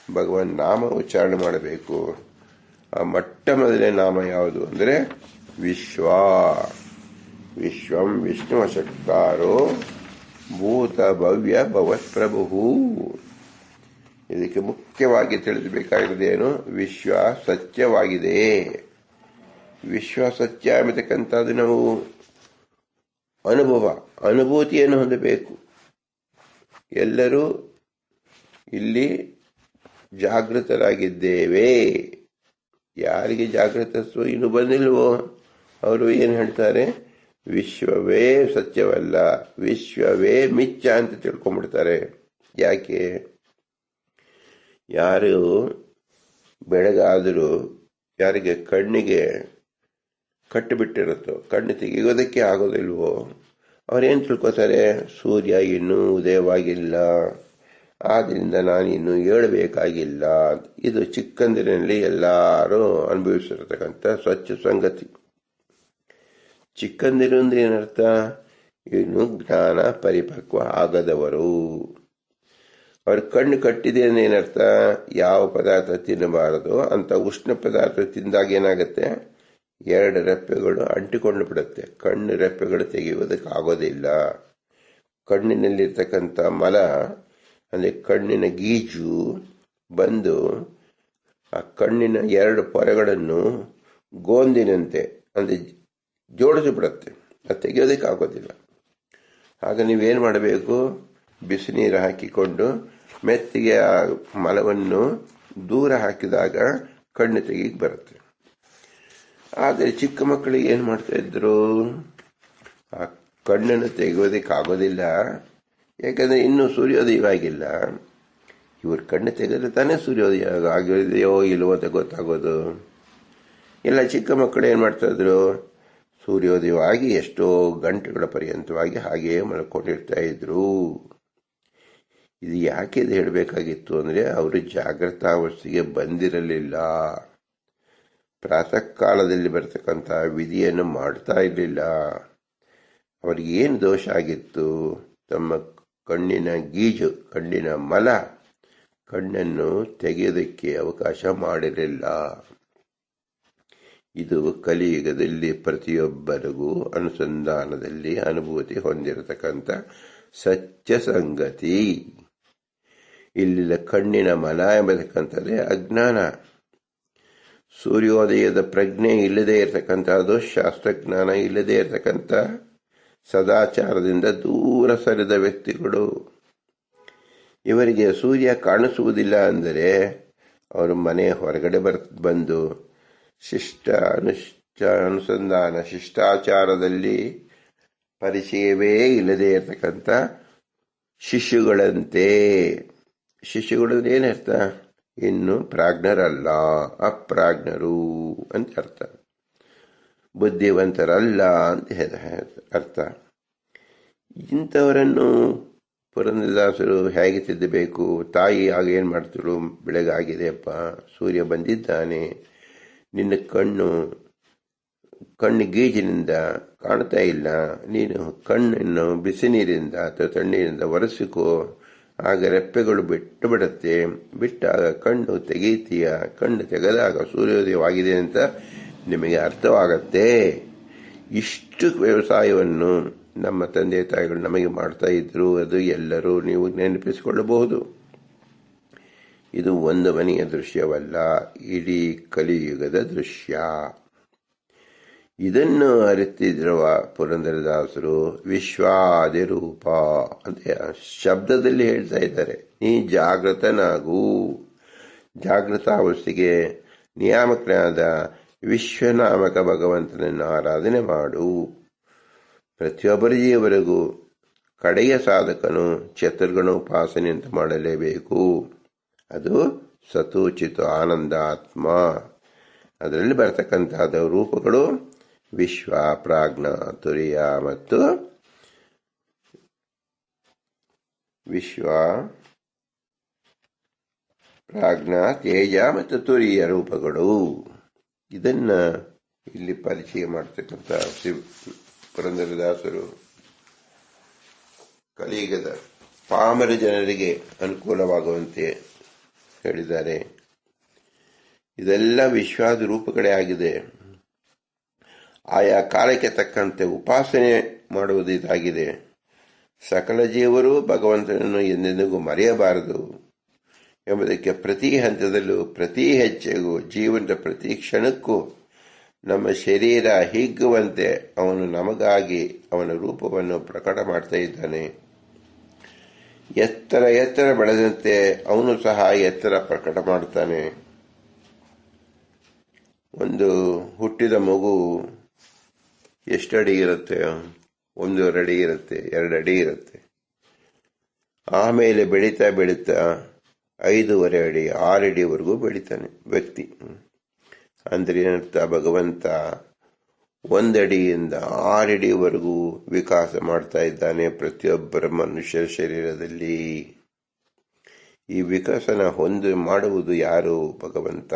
ಭಗವನ್ ನಾಮ ಉಚ್ಚಾರಣೆ ಮಾಡಬೇಕು. ಆ ಮೊಟ್ಟ ಮೊದಲನೇ ನಾಮ ಯಾವುದು ಅಂದರೆ ವಿಶ್ವ. ವಿಶ್ವಂ ವಿಷ್ಣುವಶಕ್ತಾರೋ ಭೂತ ಭವ್ಯ ಭವತ್ಪ್ರಭು. ಇದಕ್ಕೆ ಮುಖ್ಯವಾಗಿ ತಿಳಿಸಬೇಕಾಗಿರೋದೇನು? ವಿಶ್ವ ಸತ್ಯವಾಗಿದೆ. ವಿಶ್ವ ಸತ್ಯ ಎಂಬತಕ್ಕಂಥದ್ದು ನಾವು ಅನುಭೂತಿಯನ್ನು ಹೊಂದಬೇಕು. ಎಲ್ಲರೂ ಇಲ್ಲಿ ಜಾಗೃತರಾಗಿದ್ದೇವೆ. ಯಾರಿಗೆ ಜಾಗೃತತ್ವ ಇನ್ನು ಬಂದಿಲ್ವೋ ಅವರು ಏನು ಹೇಳ್ತಾರೆ? ವಿಶ್ವವೇ ಸತ್ಯವಲ್ಲ, ವಿಶ್ವವೇ ಮಿಥ್ಯ ಅಂತ ತಿಳ್ಕೊಂಡ್ಬಿಡ್ತಾರೆ. ಯಾಕೆ? ಯಾರು ಬೆಳಗಾದರೂ ಯಾರಿಗೆ ಕಣ್ಣಿಗೆ ಕಟ್ಟಿಬಿಟ್ಟಿರುತ್ತೋ, ಕಣ್ಣು ತೆಗೆಯೋದಕ್ಕೆ ಆಗೋದಿಲ್ವೋ ಅವರೇನು ತಿಳ್ಕೊತಾರೆ? ಸೂರ್ಯ ಇನ್ನೂ ಉದಯವಾಗಿಲ್ಲ, ಆದ್ದರಿಂದ ನಾನಿನ್ನು ಏಳಬೇಕಾಗಿಲ್ಲ. ಇದು ಚಿಕ್ಕಂದಿನಲ್ಲಿ ಎಲ್ಲರೂ ಅನುಭವಿಸಿರ್ತಕ್ಕಂಥ ಸ್ವಚ್ಛ ಸಂಗತಿ. ಚಿಕ್ಕಂದಿರು ಅಂದ್ರೆ ಏನರ್ಥ? ಇನ್ನು ಜ್ಞಾನ ಪರಿಪಕ್ವ ಆಗದವರು. ಅವ್ರ ಕಣ್ಣು ಕಟ್ಟಿದೆ ಅಂದ್ರೆ ಏನರ್ಥ? ಯಾವ ಪದಾರ್ಥ ತಿನ್ನಬಾರದು ಅಂತ ಉಷ್ಣ ಪದಾರ್ಥ ತಿಂದಾಗ ಏನಾಗುತ್ತೆ? ಎರಡು ರೆಪ್ಪೆಗಳು ಅಂಟಿಕೊಂಡು ಬಿಡುತ್ತೆ. ಕಣ್ಣು ರೆಪ್ಪೆಗಳು ತೆಗೆಯುವುದಕ್ಕೆ ಆಗೋದಿಲ್ಲ. ಕಣ್ಣಿನಲ್ಲಿರ್ತಕ್ಕಂಥ ಮಲ ಅಂದರೆ ಕಣ್ಣಿನ ಗೀಜು ಬಂದು ಆ ಕಣ್ಣಿನ ಎರಡು ಪೊರೆಗಳನ್ನು ಗೋಂದಿನಂತೆ ಅಂದರೆ ಜೋಡಿಸಿಬಿಡುತ್ತೆ. ಅದು ತೆಗೆಯೋದಕ್ಕೆ ಆಗೋದಿಲ್ಲ. ಆಗ ನೀವೇನು ಮಾಡಬೇಕು? ಬಿಸಿನೀರು ಹಾಕಿಕೊಂಡು ಮೆತ್ತಿಗೆ ಆ ಮಲವನ್ನು ದೂರ ಹಾಕಿದಾಗ ಕಣ್ಣು ತೆಗಿಗೆ ಬರುತ್ತೆ. ಆದರೆ ಚಿಕ್ಕ ಮಕ್ಕಳಿಗೆ ಏನು ಮಾಡ್ತಾ ಇದ್ರು? ಆ ಕಣ್ಣನ್ನು ತೆಗೆಯೋದಕ್ಕೆ ಆಗೋದಿಲ್ಲ. ಯಾಕಂದರೆ ಇನ್ನೂ ಸೂರ್ಯೋದಯವಾಗಿಲ್ಲ. ಇವ್ರ ಕಣ್ಣು ತೆಗೆದ್ರೆ ತಾನೇ ಸೂರ್ಯೋದಯ ಆಗಿದೆಯೋ ಇಲ್ವೋ ಅಂತ ಗೊತ್ತಾಗೋದು. ಎಲ್ಲ ಚಿಕ್ಕ ಮಕ್ಕಳು ಏನು ಮಾಡ್ತಾ ಇದ್ರು? ಸೂರ್ಯೋದಯವಾಗಿ ಎಷ್ಟೋ ಗಂಟೆಗಳ ಪರ್ಯಂತವಾಗಿ ಹಾಗೆಯೇ ಮಲ್ಕೊಂಡಿರ್ತಾ ಇದ್ರು. ಇದು ಯಾಕೆ ಇದು ಹೇಳಬೇಕಾಗಿತ್ತು ಅಂದರೆ ಅವರು ಜಾಗೃತಾವಸ್ಥೆಗೆ ಬಂದಿರಲಿಲ್ಲ. ಪ್ರಾತಃ ಕಾಲದಲ್ಲಿ ಬರ್ತಕ್ಕಂಥ ವಿಧಿಯನ್ನು ಮಾಡ್ತಾ ಇರಲಿಲ್ಲ. ಅವರಿಗೇನು ದೋಷ ಆಗಿತ್ತು? ತಮ್ಮ ಕಣ್ಣಿನ ಗೀಜು, ಕಣ್ಣಿನ ಮಲ, ಕಣ್ಣನ್ನು ತೆಗೆಯೋದಕ್ಕೆ ಅವಕಾಶ ಮಾಡಿರಲಿಲ್ಲ. ಇದು ಕಲಿಯುಗದಲ್ಲಿ ಪ್ರತಿಯೊಬ್ಬರಿಗೂ ಅನುಸಂಧಾನದಲ್ಲಿ ಅನುಭೂತಿ ಹೊಂದಿರತಕ್ಕಂಥ ಸತ್ಯ ಸಂಗತಿ. ಇಲ್ಲಿನ ಕಣ್ಣಿನ ಮಲ ಎಂಬತಕ್ಕಂಥದ್ದೇ ಅಜ್ಞಾನ. ಸೂರ್ಯೋದಯದ ಪ್ರಜ್ಞೆ ಇಲ್ಲದೆ ಇರತಕ್ಕಂಥದ್ದು, ಶಾಸ್ತ್ರಜ್ಞಾನ ಇಲ್ಲದೆ ಇರತಕ್ಕಂಥ, ಸದಾಚಾರದಿಂದ ದೂರ ಸರಿದ ವ್ಯಕ್ತಿಗಳು. ಇವರಿಗೆ ಸೂರ್ಯ ಕಾಣಿಸುವುದಿಲ್ಲ ಅಂದರೆ ಅವರು ಮನೆ ಹೊರಗಡೆ ಬಂದು ಅನುಸಂಧಾನ ಶಿಷ್ಟಾಚಾರದಲ್ಲಿ ಪರಿಚಯವೇ ಇಲ್ಲದೆ ಇರತಕ್ಕಂಥ ಶಿಶುಗಳಂತೆ. ಶಿಶುಗಳು ಏನರ್ಥ? ಇನ್ನು ಪ್ರಾಜ್ಞರಲ್ಲ, ಅಪ್ರಾಜ್ಞರು ಅಂತ ಅರ್ಥ. ಬುದ್ಧಿವಂತರಲ್ಲ ಅಂತ ಅರ್ಥ. ಇಂಥವರನ್ನು ಪುರಂದರದಾಸರು ಹೇಗೆ ತಿದ್ದಬೇಕು? ತಾಯಿ ಆಗ ಏನು ಮಾಡ್ತಿರು? ಬೆಳಗಾಗಿದೆಯಪ್ಪ, ಸೂರ್ಯ ಬಂದಿದ್ದಾನೆ, ನಿನ್ನ ಕಣ್ಣು ಗೀಜಿನಿಂದ ಕಾಣ್ತಾ ಇಲ್ಲ, ನೀನು ಕಣ್ಣನ್ನು ಬಿಸಿ ನೀರಿಂದ ಅಥವಾ ತಣ್ಣೀರಿಂದ ಒರೆಸಿಕೋ, ಆಗ ರೆಪ್ಪೆಗಳು ಬಿಟ್ಟು ಬಿಡುತ್ತೆ, ಬಿಟ್ಟಾಗ ಕಣ್ಣು ತೆಗೀತೀಯ, ಕಣ್ಣು ತೆಗೆದಾಗ ಸೂರ್ಯೋದಯವಾಗಿದೆ ಅಂತ ನಿಮಗೆ ಅರ್ಥವಾಗತ್ತೆ. ಇಷ್ಟು ವ್ಯವಸಾಯವನ್ನು ನಮ್ಮ ತಂದೆ ತಾಯಿಗಳು ನಮಗೆ ಮಾಡ್ತಾ ಇದ್ರು. ಅದು ಎಲ್ಲರೂ ನೀವು ನೆನಪಿಸಿಕೊಳ್ಳಬಹುದು. ಇದು ಒಂದು ಮನೆಯ ದೃಶ್ಯವಲ್ಲ, ಇಡೀ ಕಲಿಯುಗದ ದೃಶ್ಯ. ಇದನ್ನು ಅರಿತಿರುವ ಪುರಂದರದಾಸರು ವಿಶ್ವಾದಿರೂಪ ಅಂತ ಶಬ್ದದಲ್ಲಿ ಹೇಳ್ತಾ ಇದ್ದಾರೆ. ನೀ ಜಾಗೃತನಾಗು, ಜಾಗೃತಾವಸ್ಥೆಗೆ ನಿಯಾಮಕನಾದ ವಿಶ್ವನಾಮಕ ಭಗವಂತನನ್ನು ಆರಾಧನೆ ಮಾಡು. ಪ್ರತಿಯೊಬ್ಬರ ಜೀವರಿಗೂ ಕಡೆಯ ಸಾಧಕನು ಚತುರ್ಗುಣ ಉಪಾಸನೆ ಅಂತ ಮಾಡಲೇಬೇಕು. ಅದು ಸತೋಚಿತ ಆನಂದ ಆತ್ಮ. ಅದರಲ್ಲಿ ಬರತಕ್ಕಂತಹ ರೂಪಗಳು ವಿಶ್ವ, ಪ್ರಾಜ್ಞ, ತುರಿಯ ಮತ್ತು ವಿಶ್ವ, ಪ್ರಾಜ್ಞ, ತೇಜ ಮತ್ತು ತುರಿಯ ರೂಪಗಳು. ಇದನ್ನ ಇಲ್ಲಿ ಪರಿಚಯ ಮಾಡ್ತಕ್ಕಂಥ ಪುರಂದರದಾಸರು ಕಲಿಯುಗದ ಪಾಮರ ಜನರಿಗೆ ಅನುಕೂಲವಾಗುವಂತೆ ಹೇಳಿದ್ದಾರೆ. ಇದೆಲ್ಲ ವಿಶ್ವಾದ ರೂಪಗಳೇ ಆಗಿದೆ. ಆಯಾ ಕಾಲಕ್ಕೆ ತಕ್ಕಂತೆ ಉಪಾಸನೆ ಮಾಡುವುದು ಇದಾಗಿದೆ. ಸಕಲ ಜೀವರು ಭಗವಂತನನ್ನು ಎಂದೆಂದಿಗೂ ಮರೆಯಬಾರದು ಎಂಬುದಕ್ಕೆ ಪ್ರತಿ ಹಂತದಲ್ಲೂ, ಪ್ರತಿ ಹೆಜ್ಜೆಗೂ, ಜೀವನದ ಪ್ರತಿ ಕ್ಷಣಕ್ಕೂ ನಮ್ಮ ಶರೀರ ಹಿಗ್ಗುವಂತೆ ಅವನು ನಮಗಾಗಿ ಅವನ ರೂಪವನ್ನು ಪ್ರಕಟ ಮಾಡ್ತಾ ಇದ್ದಾನೆ. ಎತ್ತರ ಬೆಳೆದಂತೆ ಅವನು ಸಹ ಎತ್ತರ ಪ್ರಕಟ ಮಾಡ್ತಾನೆ. ಒಂದು ಹುಟ್ಟಿದ ಮಗು ಎಷ್ಟು ಅಡಿ ಇರುತ್ತೆ? 1.5 ಅಡಿ ಇರುತ್ತೆ, 2 ಅಡಿ ಇರುತ್ತೆ. ಆಮೇಲೆ ಬೆಳೀತಾ 5.5 ಅಡಿ, 6 ಅಡಿವರೆಗೂ ಬೆಳಿತಾನೆ ವ್ಯಕ್ತಿ. ಅಂದ್ರೆ ಏನರ್ಥ? ಭಗವಂತ 1 ಅಡಿಯಿಂದ 6 ಅಡಿವರೆಗೂ ವಿಕಾಸ ಮಾಡ್ತಾ ಇದ್ದಾನೆ ಪ್ರತಿಯೊಬ್ಬರ ಮನುಷ್ಯರ ಶರೀರದಲ್ಲಿ. ಈ ವಿಕಸನ ಮಾಡುವುದು ಯಾರು? ಭಗವಂತ.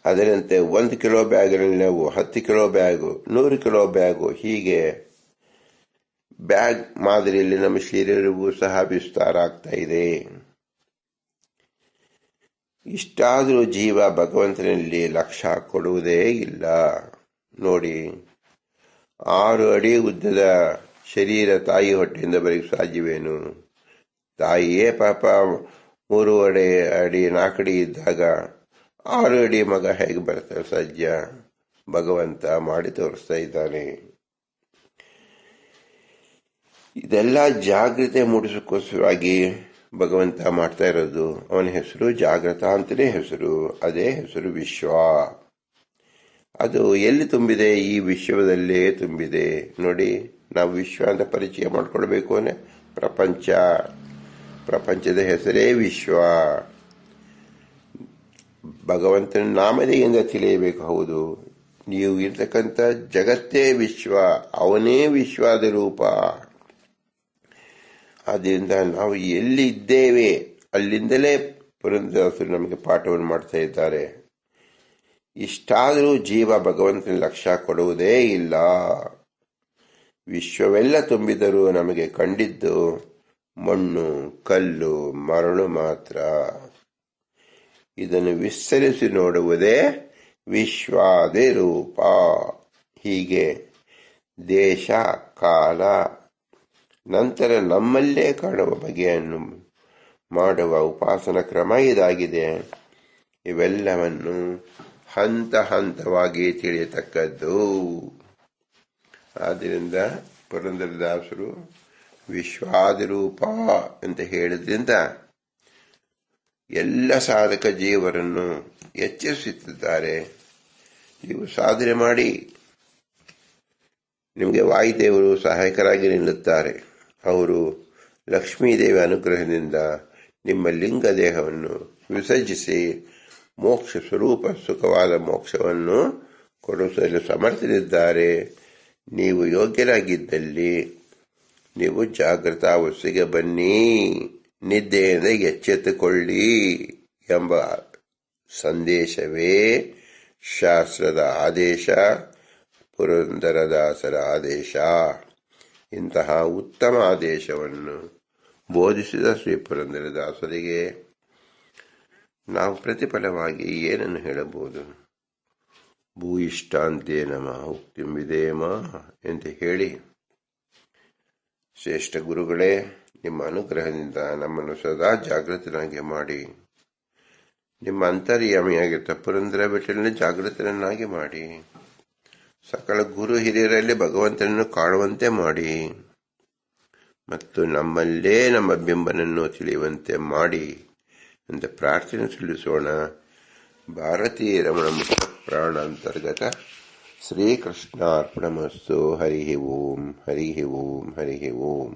ಅದರಂತೆ 1 ಕಿಲೋ ಬ್ಯಾಗ್ನಲ್ಲಿ ನಾವು 10 ಕಿಲೋ ಬ್ಯಾಗು, 100 ಕಿಲೋ ಬ್ಯಾಗು, ಹೀಗೆ ಬ್ಯಾಗ್ ಮಾದರಿಯಲ್ಲಿ ನಮ್ಮ ಶರೀರವೂ ಸಹ ವಿಸ್ತಾರ ಆಗ್ತಾ ಇದೆ. ಇಷ್ಟಾದರೂ ಜೀವ ಭಗವಂತನಲ್ಲಿ ಲಕ್ಷ್ಯ ಕೊಡುವುದೇ ಇಲ್ಲ. ನೋಡಿ, 6 ಅಡಿ ಉದ್ದದ ಶರೀರ ತಾಯಿ ಹೊಟ್ಟೆಯಿಂದ ಬರೀ ಸಾಧ್ಯವೇನು? ತಾಯಿಯೇ ಪಾಪ 3 ಅಡಿ 4 ಅಡಿ ಇದ್ದಾಗ 6 ಅಡಿ ಮಗ ಹೇಗೆ ಬರ್ತಾರೆ ಸಾಧ್ಯ? ಭಗವಂತ ಮಾಡಿ ತೋರಿಸ್ತಾ ಇದ್ದಾನೆ. ಇದೆಲ್ಲ ಜಾಗೃತಿ ಮೂಡಿಸೋಕ್ಕೋಸ್ಕರವಾಗಿ ಭಗವಂತ ಮಾಡ್ತಾ ಇರೋದು. ಅವನ ಹೆಸರು ಜಾಗೃತ ಅಂತಲೇ ಹೆಸರು. ಅದೇ ಹೆಸರು ವಿಶ್ವ. ಅದು ಎಲ್ಲಿ ತುಂಬಿದೆ? ಈ ವಿಶ್ವದಲ್ಲೇ ತುಂಬಿದೆ. ನೋಡಿ, ನಾವು ವಿಶ್ವ ಅಂತ ಪರಿಚಯ ಮಾಡ್ಕೊಳ್ಬೇಕು ಅಂದ್ರೆ ಪ್ರಪಂಚದ ಹೆಸರೇ ವಿಶ್ವ. ಭಗವಂತನ ನಾಮಧೇಯಿಂದ ತಿಳಿಯಬೇಕು. ಹೌದು, ನೀವು ಇರ್ತಕ್ಕಂಥ ಜಗತ್ತೇ ವಿಶ್ವ, ಅವನೇ ವಿಶ್ವಾದ ರೂಪ. ಆದ್ದರಿಂದ ನಾವು ಎಲ್ಲಿ ಇದ್ದೇವೆ ಅಲ್ಲಿಂದಲೇ ಪುರಂದರದಾಸರು ನಮಗೆ ಪಾಠವನ್ನು ಮಾಡ್ತಾ ಇದ್ದಾರೆ. ಇಷ್ಟಾದರೂ ಜೀವ ಭಗವಂತನ ಲಕ್ಷ್ಯ ಕೊಡುವುದೇ ಇಲ್ಲ. ವಿಶ್ವವೆಲ್ಲ ತುಂಬಿದರೂ ನಮಗೆ ಕಂಡಿದ್ದು ಮಣ್ಣು, ಕಲ್ಲು, ಮರಳು ಮಾತ್ರ. ಇದನ್ನು ವಿಸ್ತರಿಸಿ ನೋಡುವುದೇ ವಿಶ್ವಾದಿ ರೂಪ. ಹೀಗೆ ದೇಶ, ಕಾಲ, ನಂತರ ನಮ್ಮಲ್ಲೇ ಕಾಣುವ ಬಗೆಯನ್ನು ಮಾಡುವ ಉಪಾಸನಾ ಕ್ರಮ ಇದಾಗಿದೆ. ಇವೆಲ್ಲವನ್ನು ಹಂತ ಹಂತವಾಗಿ ತಿಳಿಯತಕ್ಕದ್ದು. ಆದ್ದರಿಂದ ಪುರಂದರದಾಸರು ವಿಶ್ವಾದಿರೂಪ ಅಂತ ಹೇಳಿದ್ರಿಂದ ಎಲ್ಲ ಸಾಧಕ ಜೀವರನ್ನು ಎಚ್ಚರಿಸುತ್ತಿದ್ದಾರೆ. ನೀವು ಸಾಧನೆ ಮಾಡಿ, ನಿಮಗೆ ವಾಯುದೇವರು ಸಹಾಯಕರಾಗಿ ನಿಲ್ಲುತ್ತಾರೆ. ಅವರು ಲಕ್ಷ್ಮೀದೇವಿ ಅನುಗ್ರಹದಿಂದ ನಿಮ್ಮ ಲಿಂಗ ದೇಹವನ್ನು ವಿಸರ್ಜಿಸಿ ಮೋಕ್ಷ ಸ್ವರೂಪ ಸುಖವಾದ ಮೋಕ್ಷವನ್ನು ಕೊಡಿಸಲು ಸಮರ್ಥರಿದ್ದಾರೆ. ನೀವು ಯೋಗ್ಯರಾಗಿದ್ದಲ್ಲಿ ನೀವು ಜಾಗೃತ ಅವಸ್ಥೆಗೆ ಬನ್ನಿ, ನಿದ್ದೆಯಿಂದ ಎಚ್ಚೆತ್ತುಕೊಳ್ಳಿ ಎಂಬ ಸಂದೇಶವೇ ಶಾಸ್ತ್ರದ ಆದೇಶ, ಪುರಂದರದಾಸರ ಆದೇಶ. ಇಂತಹ ಉತ್ತಮ ಆದೇಶವನ್ನು ಬೋಧಿಸಿದ ಶ್ರೀ ಪುರಂದರದಾಸರಿಗೆ ನಾವು ಪ್ರತಿಫಲವಾಗಿ ಏನನ್ನು ಹೇಳಬಹುದು? ಭೂಯಿಷ್ಟಾಂತೆ ನಮಃ ಉಕ್ತಿಂ ವಿಧೇಮ ಎಂದು ಹೇಳಿ, ಶ್ರೇಷ್ಠ ಗುರುಗಳೇ, ನಿಮ್ಮ ಅನುಗ್ರಹದಿಂದ ನಮ್ಮನ್ನು ಸದಾ ಜಾಗೃತನಾಗಿ ಮಾಡಿ, ನಿಮ್ಮ ಅಂತರ್ಯಾಮಿಯಾಗಿದ್ದ ಪುರಂದರ ವಿಠಲನ ಜಾಗೃತನನ್ನಾಗಿ ಮಾಡಿ, ಸಕಲ ಗುರು ಹಿರಿಯರಲ್ಲಿ ಭಗವಂತನನ್ನು ಕಾಣುವಂತೆ ಮಾಡಿ, ಮತ್ತು ನಮ್ಮಲ್ಲೇ ನಮ್ಮ ಬಿಂಬನನ್ನು ತಿಳಿಯುವಂತೆ ಮಾಡಿ ಎಂದು ಪ್ರಾರ್ಥನೆ ಸಲ್ಲಿಸೋಣ. ಭಾರತೀಯ ರಮಣ ಮುಕ್ತ ಪ್ರಾಣ ಅಂತರ್ಗತ ಶ್ರೀಕೃಷ್ಣಾರ್ಪಣಮಸ್ತು. ಹರಿ ಓಂ, ಹರಿ ಓಂ, ಹರಿ ಓಂ.